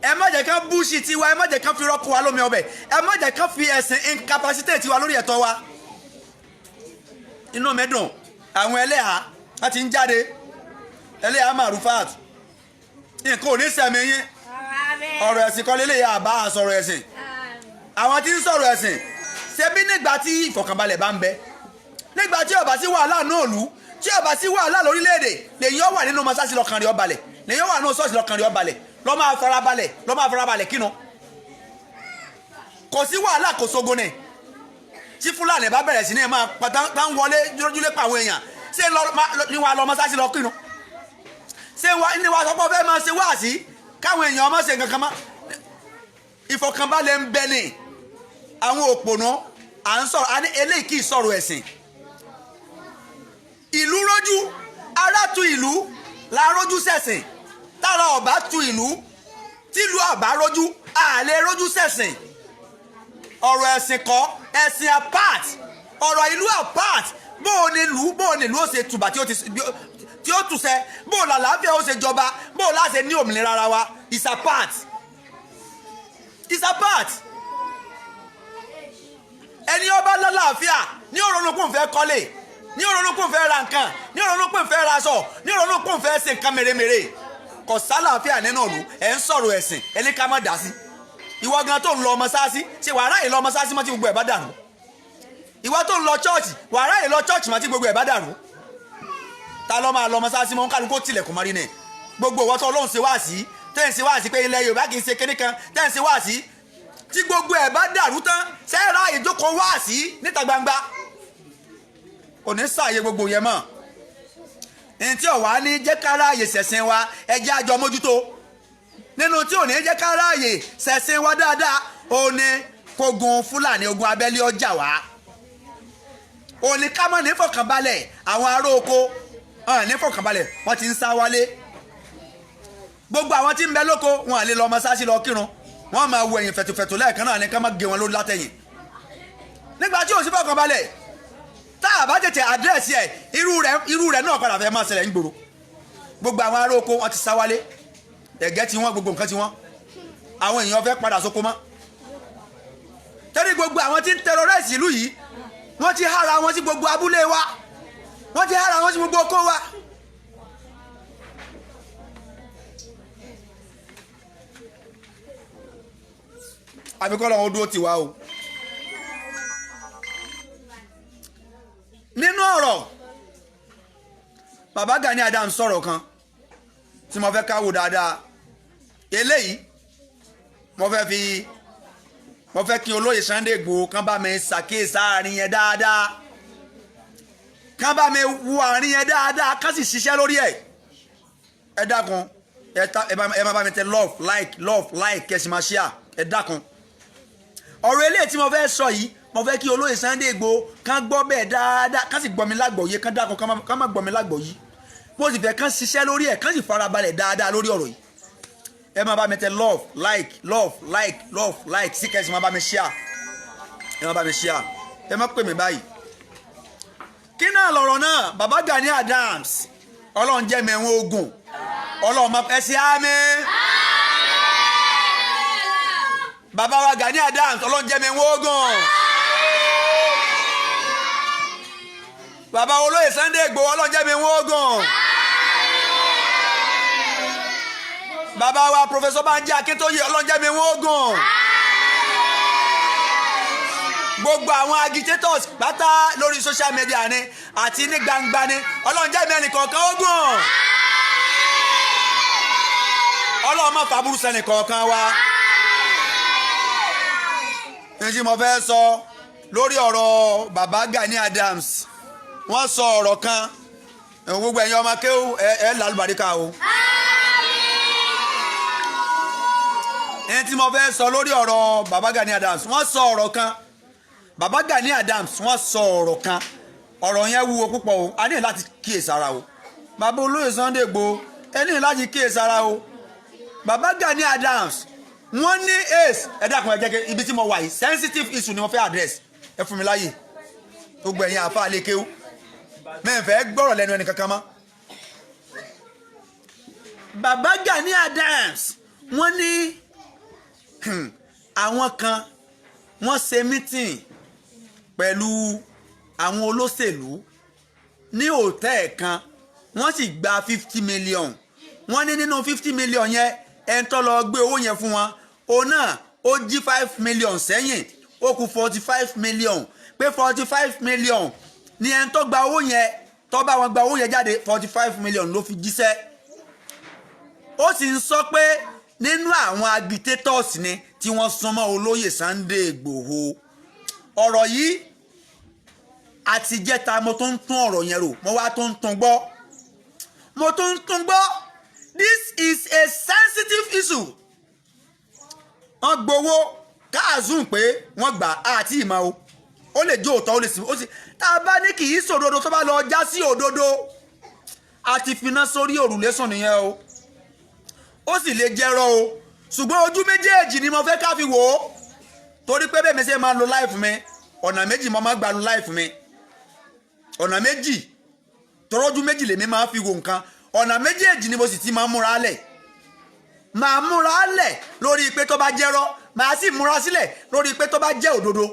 ẹ má jẹ́ ká búṣì tiwa ẹ má jẹ́ ká fi rọ́kù wa lómi ọbẹ̀ ẹ má jẹ́ ká fi ẹ̀sìn incapacity wa lórí ẹ̀tọ́ wa. inú mi dùn àwọn ẹlẹ́hà wọ́n ti ń jáde ẹlẹ́hà Marufat nǹkan ò ní sẹ́mi yín ọ̀rọ̀ ẹ̀sìn kan lélẹ́yà àbá sọ̀rọ̀ ẹ̀sìn àwọn tí ń sọ̀rọ̀ ẹ̀sìn ṣebí nígbà tí ìfọ̀kànbalẹ̀ bá ń bẹ nígbà tí ó bá sí wàhálà náà lù tí ó bá sí wàhálà lórílẹ̀‐èdè lèyìn ó wà nínú mọ́sáàsì lọ́kàn rẹ̀ ó balẹ̀ lèyìn ó wà nínú ṣọ́ọ̀ṣì lọ́kàn rẹ̀ ó balẹ̀ lọ́ máa farabalẹ̀ kínú kò sí wàhálà kò sógun ní tí Fúlàní bá bẹ̀rẹ̀ sí ní máa tá ń wọlé lójúlé pàwọn èèyàn ṣé ní wàá lọ mọ́sáàsì lọ kínú ṣé ní wàá sọ pé fẹ́ máa ṣe wáàsí káwọn èèyàn ọmọ ṣe kankan mọ́ ìfọ̀kànbalẹ̀ ń bẹ ní àwọn òpònà à ń sọ̀rọ̀ eléyìí kì í sọ̀rọ̀ ẹ̀sìn ìlú rójú ará tu ìlú la rójú sẹ̀sìn tára ọba tu ìlú tílùú ọba rójú àlè rójú sẹ̀sìn ọ̀rọ̀ ẹ̀sìn kọ́ ẹ̀sìn apart ọ̀rọ̀ ìlú apart bóò ní ìlú ó ṣe tùbà tí ó tùsẹ̀ bóò làlàáfíà ó ṣe jọba bóò láṣẹ ní òmìnira ara wa is apart ẹni ọba lálàáfíà ní òrònúkún fẹ́ kọ́lé ní òrònúkún fẹ́ ra nǹkan ní òrònúkún fẹ́ ra aṣọ ní òrònúkún fẹ́ ṣe nǹkan mèremère kò sálàáfíà nínú ìlú ẹ̀ ń sọ̀rọ̀ ẹ̀sìn ẹni ká má dá sí ìwọ gan tó ń lọ ọmọ sáàsì ṣe wàá ráyè lọ ọmọ sáàsì mọ́ tí gbogbo ẹ̀ bá dàrú ìwọ tó ń lọ chọ́ọ̀chì wàá ráyè lọ chọ́ọ̀chì mọ́ tí gbogbo ẹ̀ bá dàrú ta ló máa lọ ọmọ sáàsì mọ́ kálukú tilẹ̀kùn mọ́rí ni gbogbo ìwọ tó lóun ṣe wá sí tẹ́ǹsì wá sí pé ilẹ̀ Yorùbá kì í ṣe kíní kan tẹ́ǹsì wá sí tí gbogbo ẹ̀ bá dàrú tán sẹ́ẹ̀rọ ìjókòó wá sí níta gbangba kò ní sààyè gbogbo yẹn mọ́ ní tí ọ̀wá ní jẹ́ káráàyè ṣẹ̀sìn wa ẹjẹ́ àjọ mójútó nínú tí ò ní jẹ́ káráàyè ṣẹ̀sìn wa dáadáa ó ní kógun Fúlàní ogun abẹ́lé ọjà wá ó ní ká mọ̀ ní fọkànbalẹ̀ àwọn ará oko ní fọkànbalẹ̀ wọ́n ti ń sá wálé gbogbo àwọn tí ń bẹ lóko wọn à lè lọ mọ́sáàsì lọ kírun wọ́n máa wo ẹ̀yìn fẹ̀tùfẹ̀tù lẹ́ẹ̀kan náà ní ká má gé wọn lórí látẹ̀yìn nígbà tí ò sí fọkànbalẹ̀ tá a bá tètè àdírẹ́sì ẹ̀ irú rẹ̀ náà padà fẹ́ máa ṣẹlẹ̀ nígboro gbogbo àwọn ará oko wọn ti sá wálé ẹ̀gẹ́ ti wọ́n gbogbo nǹkan ti wọ́n àwọn èèyàn fẹ́ padà sóko mọ́ torí gbogbo àwọn tí ń tẹrọrẹ́sì ìlú yìí wọ́n ti hára wọn sí gbogbo abúlé wa wọ́n ti hára wọn sí gbogbo oko wa. àbíkọ́ lọ́wọ́ dúró ti wá o. nínú ọ̀rọ̀ bàbá Gani Adams sọ̀rọ̀ kan tí mo fẹ́ ká wò dáadáa eléyìí mo fẹ́ kí olóyè Sunday Igboho kán bá mi ṣàkíyèsí àárín yẹn dáadáa kán bá mi wo àárín yẹn dáadáa kán sì ṣiṣẹ́ lórí ẹ̀ ẹ dákun ẹ má bá mi tẹ love like kẹsì máa share ẹ dákun ọ̀rọ̀ eléyìí tí mo fẹ́ sọ yìí mo fẹ́ kí olóyè Sunday Igboho kán gbọ́ bẹ́ẹ̀ dáadáa kán sì gbọ́ mi lágbọ̀ọ́yé kán dákun kán má gbọ́ mi lágbọ̀ọ́yé mo sì fẹ́ kán ṣiṣẹ́ lórí ẹ̀ kán sì farabalẹ̀ dáadáa lórí ọ̀rọ̀ yìí ẹ máa bá mi tẹ love like sí kẹsì máa bá mi share ẹ máa bá mi share ẹ má pè mí báyìí. kí náà lọ̀rọ̀ náà bàbá Gani Adams ọlọ́run jẹ́ mẹ́wọ́n ogun ọlọ́run máa fẹ́ sí àmín. bàbá wa Gani Adams ọlọ́run jẹ́ mẹ́wọ́n ogun. bàbá olóyè Sunday Igboho ọlọ́run jẹ́ mẹ́wọ́n ogun. bàbá wa Professor Banji Akintoye ọlọ́run jẹ́ mẹ́wọ́n ogun. gbogbo àwọn agitators pátá lórí social media ni àti ní gbangba ni ọlọ́run jẹ́ mẹ́rin kọ̀ọ̀kan ogun. ọlọ́run má fàbúrú sẹ́ni kọ̀ọ̀kan wa. ní tí mo fẹ́ sọ lórí ọ̀rọ̀ bàbá Gani Adams wọ́n sọ ọ̀rọ̀ kan gbogbo ẹ̀yin ọmọ kéwú ẹ̀ lálùbáríkà o. ní tí mo fẹ́ sọ lórí ọ̀rọ̀ bàbá Gani Adams wọ́n sọ ọ̀rọ̀ kan bàbá Gani Adams wọ́n sọ ọ̀rọ̀ kan ọ̀rọ̀ yẹn wúwo púpọ̀ o a ní láti kíyèsára o bàbá olóyè Sunday Igboho ẹ ní láti kíyèsára o bàbá Gani Adams wọ́n ní ace ẹ dákun ẹ jẹ́ kí ibi tí mo wà yìí sensitive issue ni mo fẹ́ address ẹ fún mi láyè gbogbo ẹ̀yin àfa àlékéwú mẹ́fẹ̀ẹ́ gbọ́rọ̀ lẹ́nu ẹni kankan mọ́. bàbá Gani Adams wọ́n ní àwọn kan wọ́n ṣe meeting pẹ̀lú àwọn olóṣèlú ní hòtẹ́ẹ̀ kan wọ́n sì gba 50 million wọ́n ní nínú 50 million yẹn ẹni tó lọ gbé owó yẹn fún wọn òun náà ó jí 5 million sẹ́yìn ó kù 45 million pé 45 million ní ẹni tó gba owó yẹn tó bá wọn gba owó yẹn jáde 45 million ló fi jíṣẹ́ ó sì ń sọ pé nínú àwọn agitators ni tí wọ́n súnmọ́ olóyè Sunday Igboho ọ̀rọ̀ yìí àtijẹ́ta mo tún ń tún ọ̀rọ̀ yẹn rò mo wá tún ń tún gbọ́ this is a sensitive issue wọ́n gbowó káàzùn pé wọ́n gbà àti ìmọ̀ o ó lè jó òótọ́ ó lè sì tá a bá ní kì í sòdodo tó bá lọ já sí òdodo àti finá sórí òrùlé sùn nìyẹn o ó sì lè jẹ́rọ o ṣùgbọ́n ojú méjèèjì ni mo fẹ́ ká fi wò ó torí pé bẹ́ẹ̀ mi ṣe máa lo life mi ọ̀nà méjì mo máa gbà lo life mi ọ̀nà méjì tọrọ́jú méjì lèmi máa fi wò nǹkan ọ̀nà méjèèjì ni mo sì ti máa múra lẹ̀ lórí pé tó bá jẹ́rọ màá sì múra sílẹ̀ lórí pé tó bá jẹ́ òdodo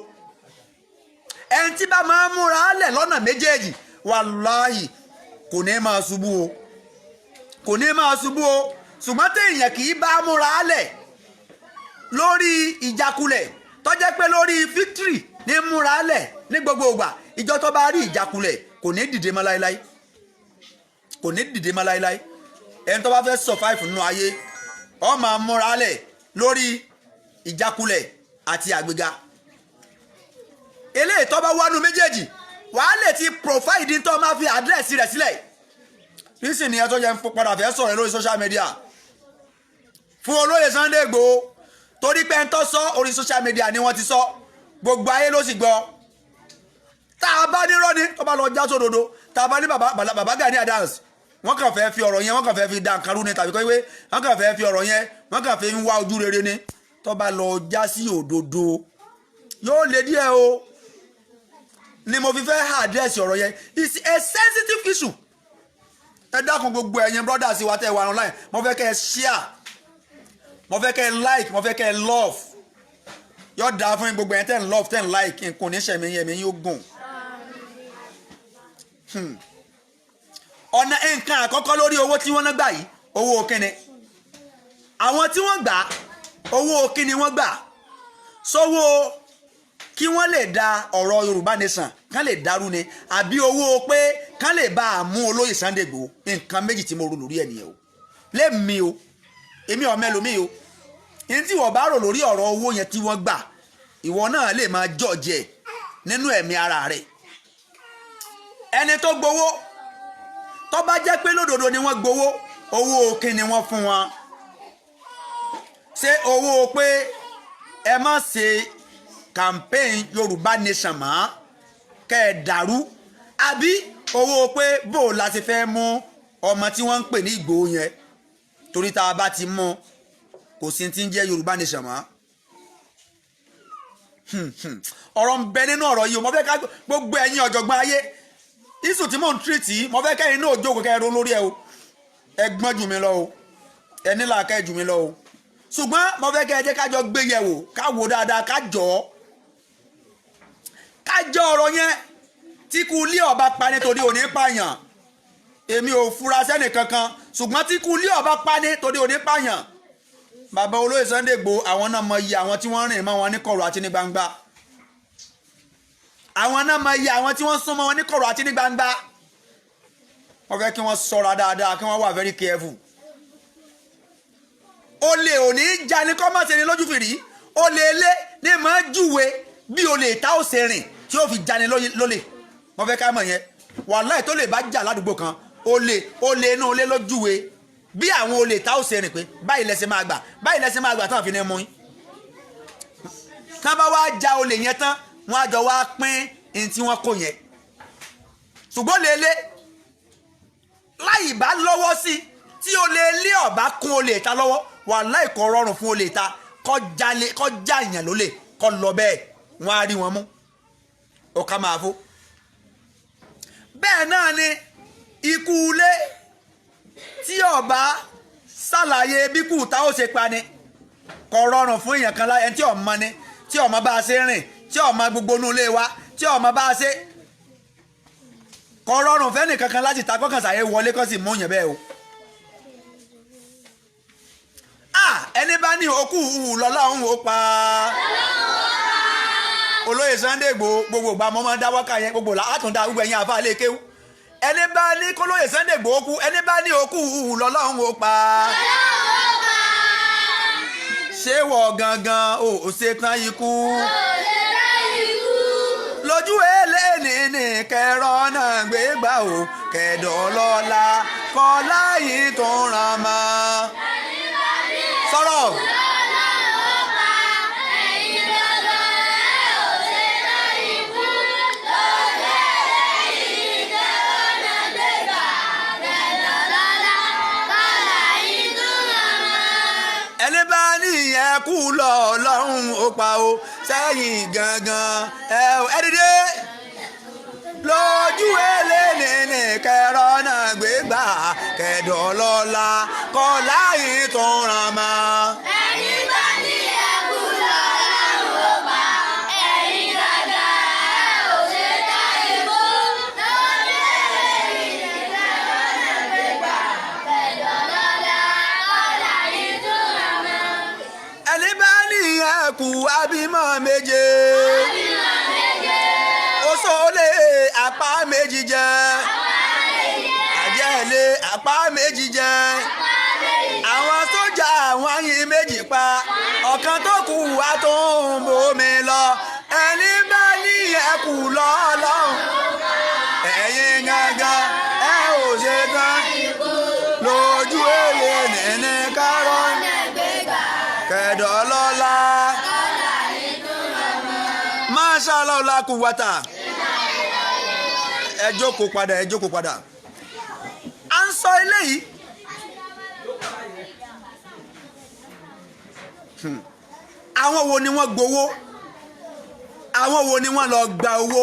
ẹni tí bá máa múra lẹ̀ lọ́nà méjèèjì wàláhì kò ní máa ṣubú o ṣùgbọ́n téèyàn kì í bá múra lẹ̀ lórí ìjákulẹ̀ tó jẹ́ pé lórí victory ní múra lẹ̀ ní gbogbo ìgbà ìjọ tó bá rí ìjákulẹ̀ kò ní dìde mọ́ láéláé ẹni tó bá fẹ́ survive nínú ayé ọ máa múra lẹ̀ lórí ìjákulẹ̀ àti àgbéga eléyìí tó bá wánú méjèèjì wàá lè ti profile tó máa fi àdírẹ́sì rẹ̀ sílẹ̀ nísìnyí ẹ tó yẹ ń padà fẹ́ sọ̀rọ̀ lórí social media fún olóyè Sunday Igboho torí pé ń tọ́ sọ orí social media ni wọ́n ti sọ gbogbo ayé ló sì gbọ́ tá a bá nírọ́ ni tó bá lọ já sódodo tá a bá ní bàbá Gani Adams wọ́n kàn fẹ́ fi ọ̀rọ̀ yẹn wọ́n kàn fẹ́ fi dá nǹkan rú ni tàbí kọ́ ìwé wọ́n kàn fẹ́ fi ọ̀rọ̀ yẹn wọ́n kàn fẹ́ ń wá ojú rere ni tó bá lọ já sí òdodo yóò lè díẹ̀ o ni mo fi fẹ́ àdírẹ́sì ọ̀rọ̀ yẹn it's a sensitive issue ẹ dákun gbogbo ẹ̀yin brothers wa tẹ́ wà online mo fẹ́ kẹ́ ẹ share mo fẹ́ kẹ́ ẹ like mo fẹ́ kẹ́ ẹ love yóò dáa fún gbogbo ẹ̀yin tẹ́ ń love tẹ́ ń like nǹkan ní sẹ̀mí yẹn mi yóò gùn. ọ̀nà nǹkan àkọ́kọ́ lórí owó tí wọ́n ná gbà yìí owó kíni àwọn tí wọ́n gbà owó kíni wọ́n gbà sówó kí wọ́n lè da ọ̀rọ̀ Yorùbá Nation kán lè dàrú ni àbí owó pé kán lè bá a mú olóyè Sunday Igboho nǹkan méjì tí mo rò lórí ẹ̀ nìyẹn o lémi o èmi ò mẹ́lòmí o ní tí wọ́n bá rò lórí ọ̀rọ̀ owó yẹn tí wọ́n gbà ìwọ náà lè máa jọ̀jẹ̀ nínú ẹ̀mí ara rẹ̀ ẹni tó gbowó tó bá jẹ́ pé lódodo ni wọ́n gbowó owó kí ni wọ́n fún wọn ṣé owó pé ẹ má ṣe campaign Yorùbá Nation mọ́ kẹ́ ẹ dàrú àbí owó pé bó la ti fẹ́ mú ọmọ tí wọ́n ń pè ní Ìgbòho yẹn torí tá a bá ti mú kò sí ti ń jẹ́ Yorùbá Nation mọ́ ọ̀rọ̀ ń bẹ nínú ọ̀rọ̀ yìí mo fẹ́ ká gbogbo ẹ̀yin ọ̀jọ̀gbọ́n ayé isu tí mò ń tírìtì mo fẹ́ kẹ́yìn náà jókòó kẹ́ ẹ ro lórí ẹ o ẹ gbọ́n jù mí lọ o ẹ nílà kẹ́ jù mí lọ o ṣùgbọ́n mo fẹ́ kẹ́ ẹ jẹ́ kájọ gbé yẹ̀ wò ká wò dáadáa kájọ ọ̀rọ̀ yẹn tí kú ilé ọba pa nítorí òní pààyàn èmi ò fura sẹ́nì kankan ṣùgbọ́n tí kú ilé ọba pa nítorí òní pààyàn bàbá olóyè Sunday Igboho àwọn náà mọ iye àwọn tí wọ́n rìn mọ́ wọn ní kọ̀rọ̀ àti ní gbangba àwọn náà mọ iye àwọn tí wọ́n súnmọ́ wọn ní kọ̀rọ̀ àti ní gbangba wọ́n fẹ́ kí wọ́n ṣọ́ra dáadáa kí wọ́n wà very careful olè òní jani kọ́ máa ṣe ni lójú fìrí olè lé ní máa júwe bí olè ta ó ṣe rìn tí ó fi jani lólè wọ́n fẹ́ ká mọ̀ yẹn wàláì tó lè bá jà ládùúgbò kan olè inú olè ló júwe bí àwọn olè ta ó ṣe rìn pé báyìí lẹ́sẹ̀ máa gbà báyìí lẹ́sẹ̀ máa gbà tán àfi ní mú yín tán bá wá ja olè yẹn tán wọ́n á jọ wá pín ní tí wọ́n kó yẹn ṣùgbọ́n lélẹ̀ láì bá lọ́wọ́ sí tí olè lé ọ̀bá kún olè ta lọ́wọ́ wàláì kò rọrùn fún olè ta kọjá èèyàn lólè kọ́ lọ bẹ́ẹ̀ wọ́n á rí wọn mú ó ká máa fó bẹ́ẹ̀ náà ni ikú ilé tí ọba ṣàlàyé bí kù tá ó ṣe pa ni kò rọrùn fún èèyàn kan láyé ẹni tí ọmọ ni tí ọmọ bá a ṣe rìn tí ọmọ gbogbo inú ilé wa tí ọmọ bá a ṣe kò rọrùn fẹ́ni kankan láti ta kọ́kàn ṣàyẹ̀ wọlé kọ́ sì mú yẹn bẹ́ẹ̀ o. ẹni bá ní okú lọ́lọ́run ó pa olóyè Sunday Igboho gbogbo ìgbà mọ́ máa ń dá wákà yẹn gbogbo àtúndà gbogbo ẹ̀yìn àfa lè kéwú ẹni bá ní kólóyè Sunday Igboho kú ẹni bá ní okú lọ́lọ́run ó pa ṣé wọ̀ gangan ò ṣe tán ikú lójú eléni ní kẹrọ náà gbégbá o kẹdọ̀ lọ́la kọ́ láyé tó ràn mọ́ sọ̀rọ̀. ẹni bá ní ẹkú lọ ọlọ́run ó pa o sẹ́yìn gangan ẹ dìde lójú eléni ní kẹrọ náà gbégbá kẹdọ̀ lọ́la kọ́ láyé tó ràn mọ́. ẹni bá ní ẹkú lọ ọlọ́run ó pa ẹ̀yin gangan ò ṣe dá ikú lójú eléni ní kẹrọ náà gbégbá kẹdọ̀ lọ́la kọ́ láyé tó ràn mọ́. ẹni bá ní ẹkú abímọ méje oṣoolé apá méjì jẹ àjẹlé apá méjì jẹ àwọn sójà àwọn yín méjì pa ọ̀kan tó kù wá tó ń bomi lọ ẹni bá ní ẹkù lọ́lọ́run ẹ̀yin gangan ẹ ò ṣe tán lójú èlé nìní kárọ́ kẹ̀dọ̀ lọ́la Mashallah la quwwata. Ẹ jókòó padà à ń sọ eléyìí àwọn wo ni wọ́n gbowó àwọn wo ni wọ́n lọ gba owó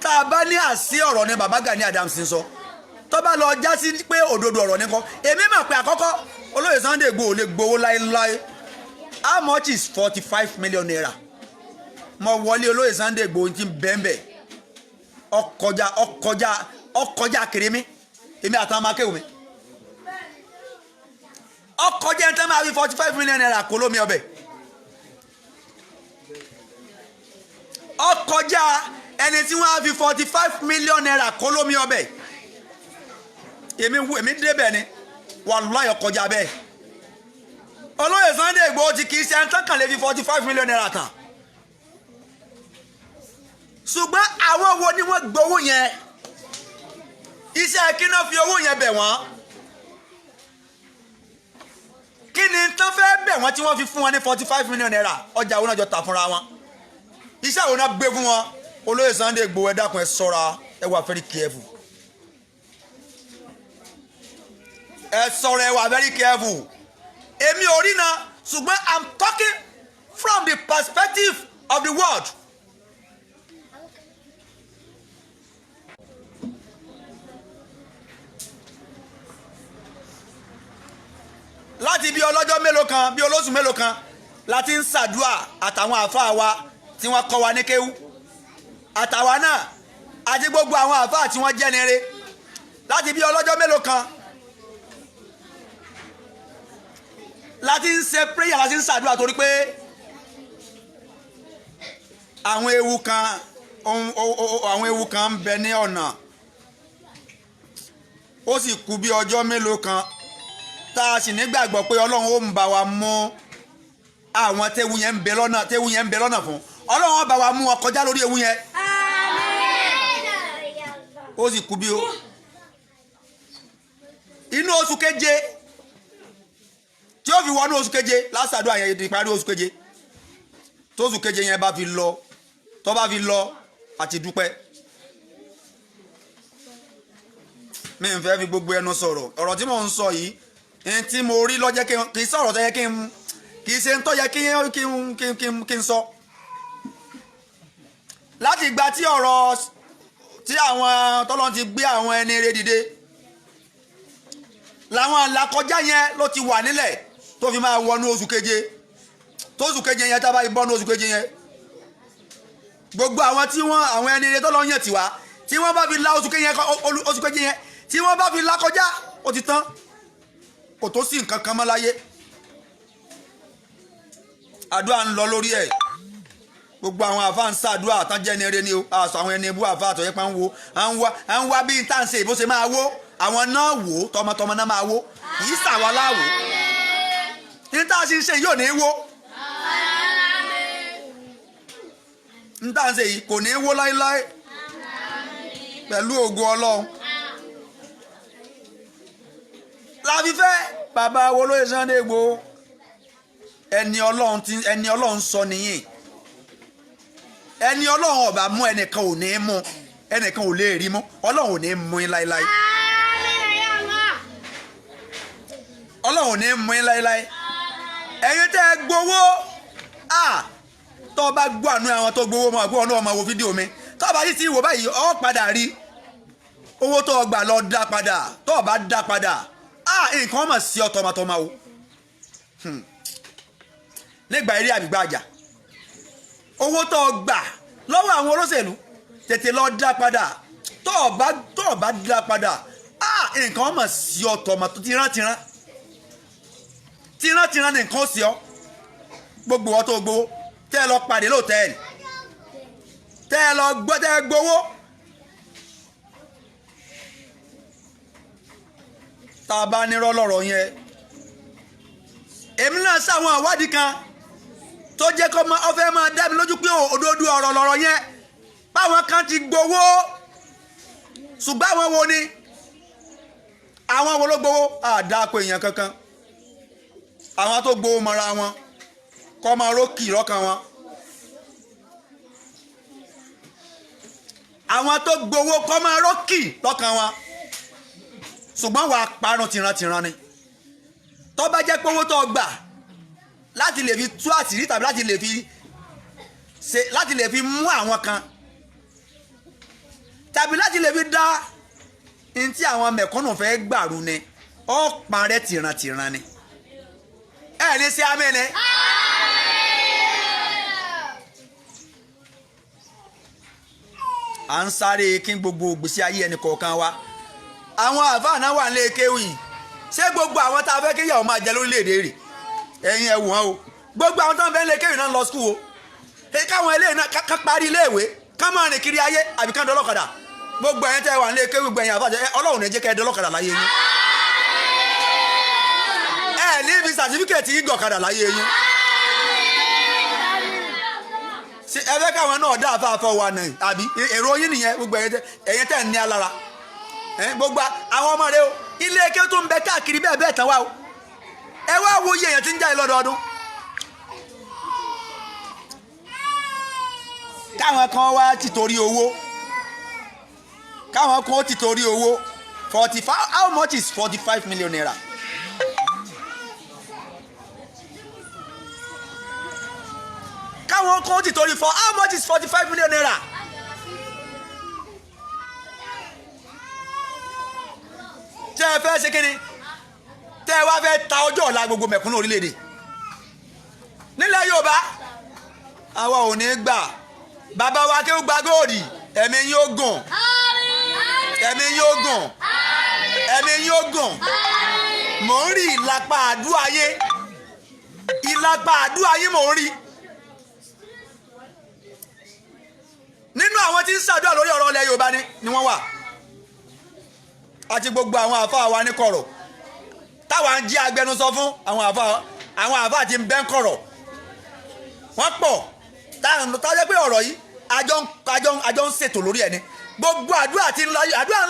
tá a bá ní àsí ọ̀rọ̀ ni bàbá Gani Adams ń sọ tó bá lọ já sí pé òdodo ọ̀rọ̀ nìkan èmi mọ̀ pé àkọ́kọ́ olóyè Sunday Igboho lè gbowó láéláé. How much is 45 million naira? Mo wọlé olóyè Sunday Igboho tí ń bẹ́ẹ̀nbẹ́ ọkọjá kéré èmi àtàwọn amákéwò mi ọkọjá ẹni tẹ́ máa fi 45 million naira kó lómi ọbẹ̀ ọkọjá ẹni tí wọ́n á fi 45 million naira kó lómi ọbẹ̀ èmi débẹ̀ ni wàláhì ọkọjá bẹ́ẹ̀ olóyè Sunday Igboho ti kì í ṣe ẹni tán kàn lè fi 45 million naira tán ṣùgbọ́n àwọn wo ni wọ́n gbowó yẹn iṣẹ́ kí náà fi owó yẹn bẹ̀ wọ́n kí ni tán fẹ́ bẹ̀ wọ́n tí wọ́n fi fún wọn ní 45 million naira ọjà òun náà jọ tà fúnra wọn iṣẹ́ òun náà gbé fún wọn olóyè Sunday Igboho ẹ dákun ẹ ṣọ́ra ẹ wà very careful ẹ ṣọ́ra ẹ wà very careful èmi ò rí na ṣùgbọ́n I'm talking from the perspective of the world. láti bí ọlọ́jọ́ mélòó kan bí olóṣù mélòó kan láti ń ṣàdúà àtàwọn àáfàá wa tí wọ́n kọ́ wa ní kéwú àtàwa náà àti gbogbo àwọn àáfàá tí wọ́n jẹ́ nire láti bí ọlọ́jọ́ mélòó kan láti ń ṣe prayer láti ń ṣàdúà torí pé àwọn ewu kan ń bẹ ní ọ̀nà ó sì kù bí ọjọ́ mélòó kan tá a sì nígbàgbọ́ pé ọlọ́run ó ń bá wa mú àwọn téwu yẹn ń bẹ lọ́nà fún ọlọ́run ó bá wa mú wọn kọjá lórí ewu yẹn ó sì kú bí o inú oṣù keje tí ó fi wọnú oṣù keje lásàdó àyẹ̀yẹ̀ ìparí oṣù keje tó oṣù keje yẹn bá fi lọ tó bá fi lọ àti dúpẹ́ mi ń fẹ́ fi gbogbo ẹnu sọ̀rọ̀ ọ̀rọ̀ tí mò ń sọ yìí ẹni tí mo rí lọ́jẹ́ kì í sọ̀rọ̀ tó yẹ kì í ṣe ń tọ́ yẹ kí n sọ láti ìgbà tí ọ̀rọ̀ tí àwọn tọ́lọ́ ti gbé àwọn ẹni rẹ̀ dìde làwọn àlàkọjá yẹn ló ti wà nílẹ̀ tó fi máa wọnú oṣù keje tó oṣù keje yẹn tá a bá bọ́nú oṣù keje yẹn gbogbo àwọn tí wọ́n àwọn ẹni rẹ̀ tọ́lọ́ yẹn tiwa tí wọ́n bá fi la oṣù keje yẹn tí wọ́n bá fi la kọjá ó ti tán kò tó sí nǹkan kan mọ́ láyé àdúrà ń lọ lórí ẹ̀ gbogbo àwọn àfa ń ṣàdúrà àtàjẹ́ ẹni eré ni o àṣọ àwọn ẹni ebú àfa àtọ̀yẹ́ pa ń wo à ń wá bí n tá à ń ṣe ìbò ṣe máa wó àwọn náà wò ó tọmọtọmọ náà máa wó kì í ṣàwa láwò ní tá à ń ṣe yóò ní wó ní tá à ń ṣe yìí kò ní wó láéláé pẹ̀lú ògo Ọlọ́run láfífẹ́ bàbá wo lóye Sunday Igboho ẹni Ọlọ́run sọ nìyí ẹni Ọlọ́run ọba mú ẹnìkan ò ní mú ẹnìkan ò lè rí mú Ọlọ́run ò ní mú yín láéláé Ọlọ́run ò ní mú yín láéláé ẹ̀yin tẹ́ ẹ gbowó tó bá gbọ́ àánú àwọn tó gbowó mọ́ àgbọ̀ ọ̀nà ọmọ wo fídíò mi tó bá yìí ti wò báyìí ọ̀ padà rí owó tó gbà lọ dá padà tó bá dá padà nǹkan mọ̀ sí ọ tọmọtọmọ o nígbà eré àbígbà àjà owó tó gbà lọ́wọ́ àwọn olóṣèlú tètè lọ dá padà tó bá dá padà nǹkan mọ̀ sí ọ tọmọtọ tìrántìrán ní nǹkan sí ọ gbogbo ọ tó gbowó tẹ́ ẹ lọ pàdé lóòtẹ́ẹ̀lì tẹ́ ẹ lọ gbowó tá a bá nírọ́ lọ́rọ̀ yẹn èmi náà ṣàwọn àwádìí kan tó jẹ́ kó ọ fẹ́ máa dá mi lójú pé òdodo ọ̀rọ̀ lọ́rọ̀ yẹn báwọn kan ti gbowó ṣùgbọ́n àwọn wo ni àwọn wo ló gbowó àdàpọ̀ èèyàn kankan àwọn tó gbowó mọ́ra wọn kọ́ máa rókì lọ́kàn wọn àwọn tó gbowó kọ́ máa rókì lọ́kàn wọn ṣùgbọ́n wàá parun tìrantìran ni tó bá jẹ́ pé owó tó gbà láti lè fi tú àṣírí tàbí láti lè fi mú àwọn kan tàbí láti lè fi dá ní tí àwọn mẹ̀kúnnù fẹ́ gbàrú ni ó parẹ́ tìrantìran ni ẹ ní sí amẹ́nẹ́. à ń sáré kí gbogbo ìgbésí ayé ẹnì kọ̀ọ̀kan wa àwọn àfáà náà wà nílé kéwì ṣé gbogbo àwọn tá a fẹ́ kéyàwó máa jẹ lórílẹ̀‐èdè rẹ̀ ẹ̀yin ẹ̀ wọ́n o gbogbo àwọn tó ń bẹ nílé kéwì náà lọ skul o káwọn eléyìí náà ká parí iléèwé ká máa rìn kiri ayé àbí ká dọ́lọ́kadà gbogbo ẹ̀yin tẹ́ wà nílé kéwì gbogbo ẹ̀yin àfáà ọlọ́run ní jẹ́ kẹ́ ẹ dọ́lọ́kadà láyé yín ẹ ní ibi sàtífíkẹ̀tì yín gọ̀kadà láyé yín ẹ fẹ́ káwọn náà dá àfáàfọ́ wa náà àbí èrò yín nìyẹn gbogbo ẹ̀yin tẹ́ ní alára gbogbo àwọn ọmọ rẹ o ilé eke tó ń bẹ káàkiri bẹ́ẹ̀ bẹ́ẹ̀ tán wá o ẹ wá wo iye èèyàn tí ń jáde lọ́dọọdún káwọn kan wá tìtorí owó káwọn kan ó tìtorí owó 45 how much is 45 million naira káwọn kan ó tìtorí for how much is 45 million naira. tẹ́ ẹ fẹ́ ṣe kí ni tẹ́ ẹ wá fẹ́ ta ọjọ́ ọ̀la gbogbo mẹ̀kúnnù orílẹ̀-èdè nílẹ̀ Yorùbá àwa ò ní gbà bàbá wa kí ó gba góòdì ẹ̀mí yín ó gùn ẹ̀mí yín ó gùn ẹ̀mí yín ó gùn mò ń rí ìlàpá àdúrà yé mò ń rí nínú àwọn tí ń ṣàdúrà lórí ọ̀rọ̀ ilẹ̀ Yorùbá ni wọ́n wà àti gbogbo àwọn àfáà wa ní kọ̀rọ̀ táwa ń jí agbẹnusọ fún àwọn àfáà tí ń bẹ́ ń kọ̀rọ̀ wọ́n pọ̀ tájẹ́ pé ọ̀rọ̀ yìí àjọ ń ṣètò lórí ẹni gbogbo àdúrà ń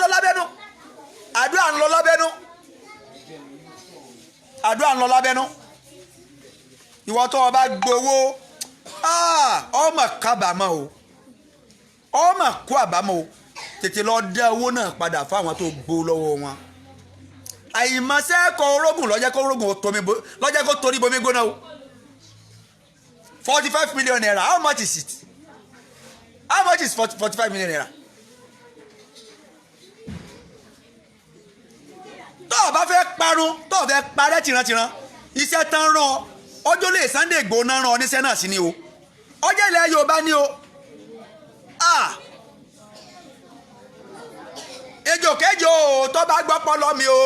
lọ lábẹ́nú ìwọ tó o bá gbowó ọmọ kábàámọ̀ o ọmọ kó àbámọ̀ o tètè lọ dá owó náà padà fáwọn tó gbó lọ́wọ́ wọn àìmọ̀ṣẹ́ kọ orógùn lọ́jẹ́ kó torí bomi gbóná o 45 million naira how much is it how much is 45 million naira tó o bá fẹ́ parun tó o fẹ́ parẹ́ tìrantìran iṣẹ́ tán rán ọjọ́ lè Sunday Igboho náà rán ọ níṣẹ́ náà sí ni o ọjọ́ ilẹ̀ Yorùbá ni o ejò kéjò tó bá gbọ́ pọ́lọ́ mi o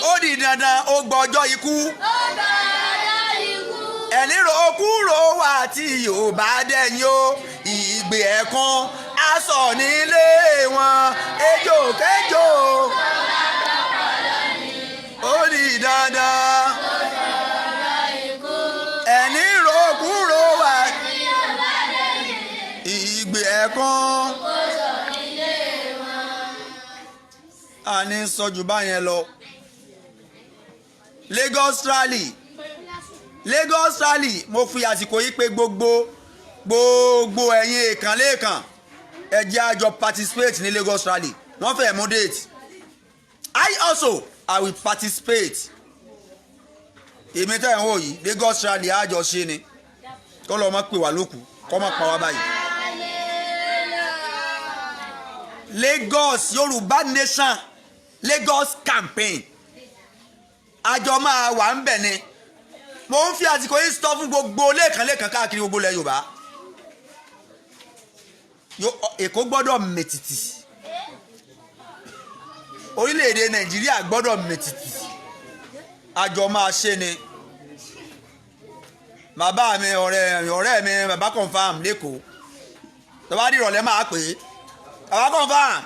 ó di dandan ó gbọ́ ọjọ́ ikú ẹni kúrò wà tí Yorùbá dẹ̀yìn o ìgbé ẹ̀kan aṣọ nílé wọn ejò kéjò ó di dandan ẹni kúrò wà ìgbé ẹ̀kan. a ní sọ́jú báyẹn lọ Lagos rally mo fi àsìkò yìí pé gbogbo ẹ̀yin èèkàn lẹ́ẹ̀kan ẹ jẹ́ àjọ participate ní Lagos rally wọ́n fẹ́ mú date I will participate èmi tẹ́ ẹ̀ ń wò yìí Lagos rally àjọ ṣe ni kọ́ lọ́ọ́ má pè wá lókù kọ́ má pa wá báyìí Lagos Yorùbá nation Lagos campaign àjọ máa wà ń bẹ̀ ni mo ń fi àsìkò yìí sọ fún gbogbo lẹ́ẹ̀kan káàkiri gbogbo ilẹ̀ Yorùbá Èkó gbọ́dọ̀ mètìtì orílẹ̀-èdè Nàìjíríà gbọ́dọ̀ mètìtì àjọ máa ṣe ni bàbá mi ọ̀rẹ́ mi bàbá confam lẹ́kọ̀ọ́ tó bá di ìrọ̀lẹ́ máa pè é bàbá confam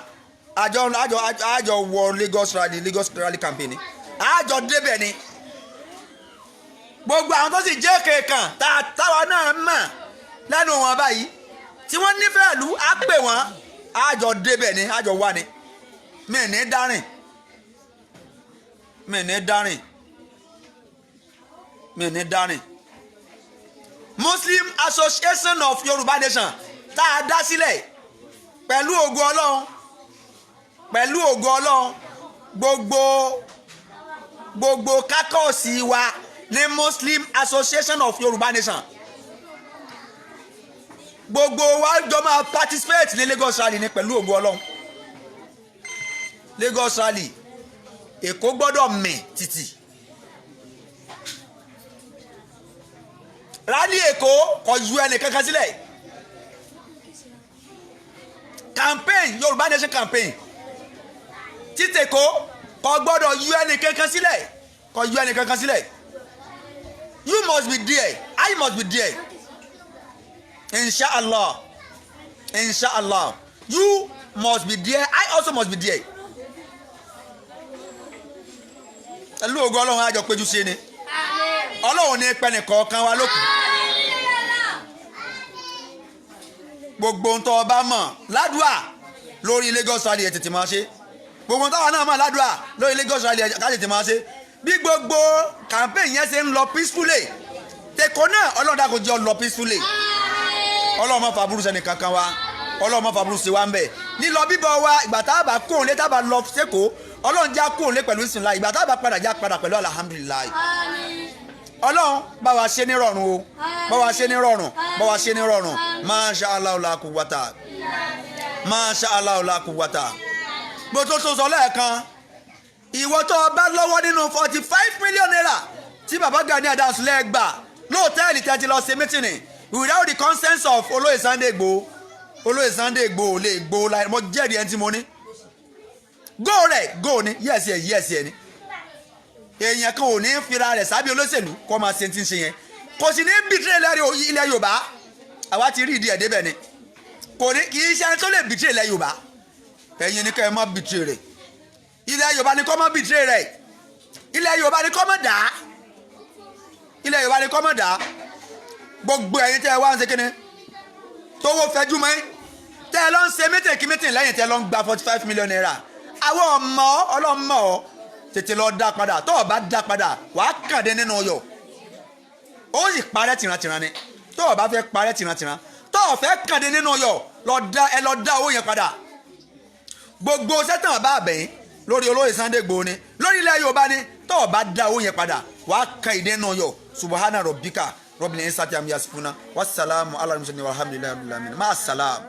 àjọ wọ Lagos rally campaign ni àjọ débẹ̀ ni gbogbo àwọn tó sì jẹ́ kéèkàn táwa náà mọ̀ lẹ́nu wọn báyìí tí wọ́n nífẹ̀ẹ́ ìlú á pè wọ́n àjọ débẹ̀ ni àjọ wà ni mi ní dárìn Muslim Association of Yorùbá Nation tá a dá sílẹ̀ pẹ̀lú ògo Ọlọ́run gbogbo kákọ́ọ̀sì wa ní Muslim Association of Yorùbá Nation gbogbo wa jọ máa participate ní Lagos rally ní pẹ̀lú ògo Ọlọ́run Lagos rally Èkó gbọ́dọ̀ mì títì rally Èkó kò ju ẹnì kankan sílẹ̀ campaign Yorùbá Nation campaign títèkó kò gbọ́dọ̀ ju ẹnì kankan sílẹ̀ you must be there I must be there inshallah you must be there I also must be there ẹlú ògo Ọlọ́run àjọ péjú sí ni Ọlọ́run ní pẹ́ẹ́nì kọ̀ọ̀kan wa lókun gbogbo ń tọ́ ọba mọ̀ ládùá lórí Lagos rally ẹ̀ tètè máa ṣe gbogbo ń tọ́wọ́ náà mọ̀ ládùá lórí Lagos rally ẹ̀ tètè máa ṣe bí gbogbo campaign yẹn ṣe ń lọ peacefully tèkó náà Ọlọ́run dàkó jẹ́ ọ lọ peacefully Ọlọ́run má fa burú sẹ́ni kankan wa Ọlọ́run má fa burú sí wa ń bẹ̀ lílọ bíbọ̀ wa ìgbà tá a bá kóun lé tá a bá lọ sẹ́kọ̀ọ́ Ọlọ́run já kóun lé pẹ̀lú ìsìnlá ìgbà tá a bá padà já padà pẹ̀lú alhamdulilayi Ọlọ́run bá wa ṣe ní rọrùn o bá wa ṣe ní rọrùn masha Allah la quwwata bó tó sọ lẹ́ẹ̀kan ìwọ tó bá lọ́wọ́ nínú 45 million naira tí baba Gani Adams lẹ́gbà lóòtẹ́ẹ̀lì tẹ́tí lọ ṣe mítìnì without the consent of olóyè Sunday Igboho lè gbó láì mo jẹ́rìí ẹni tí mo ní go ni yes ni èèyàn kan ò ní fira rẹ̀ sábẹ́ olóṣèlú kó máa ṣe ti ń ṣe yẹn kò sì ní bìtìrì ilẹ̀ Yorùbá àwa ti rí ìdí ẹ̀ débẹ̀ ni kò ní kì í ṣe ẹni tó lè bìtìrì ilẹ̀ Yorùbá ẹ̀yin ni kẹ́ ẹ má bìtìrì rẹ̀ ilẹ̀ Yorùbá ni kó má bìtìrì rẹ̀ ilẹ̀ Yorùbá ni kó má dà gbogbo ẹ̀yin tẹ́ ẹ wá ń ṣe kíni tówó fẹjú mọ́ tẹ́ ẹ lọ ń ṣe mítìn lẹ́yìn tẹ́ ẹ lọ ń gba 45 million naira àwọn ọmọ ọlọ́mọ tètè lọ dá padà tó o bá dá padà wàá kàdé nínú ọyọ ó sì parẹ́ tìrantìran ni tó o bá fẹ́ parẹ́ tìrantìran tó o fẹ́ kàdé nínú ọyọ ẹ lọ dá owó yẹn padà gbogbo sẹ́tàn bá bẹ̀yìn lórí olóyè Sunday Igboho ni lórí ilẹ̀ Yorùbá ni tó o bá dá owó yẹn padà wàá kàdé nínú ọyọ subahana rabbika rabbil izzati amma yasifuna wassalamu ala al-mursalin walhamdulillahi rabbil alamin ma salam.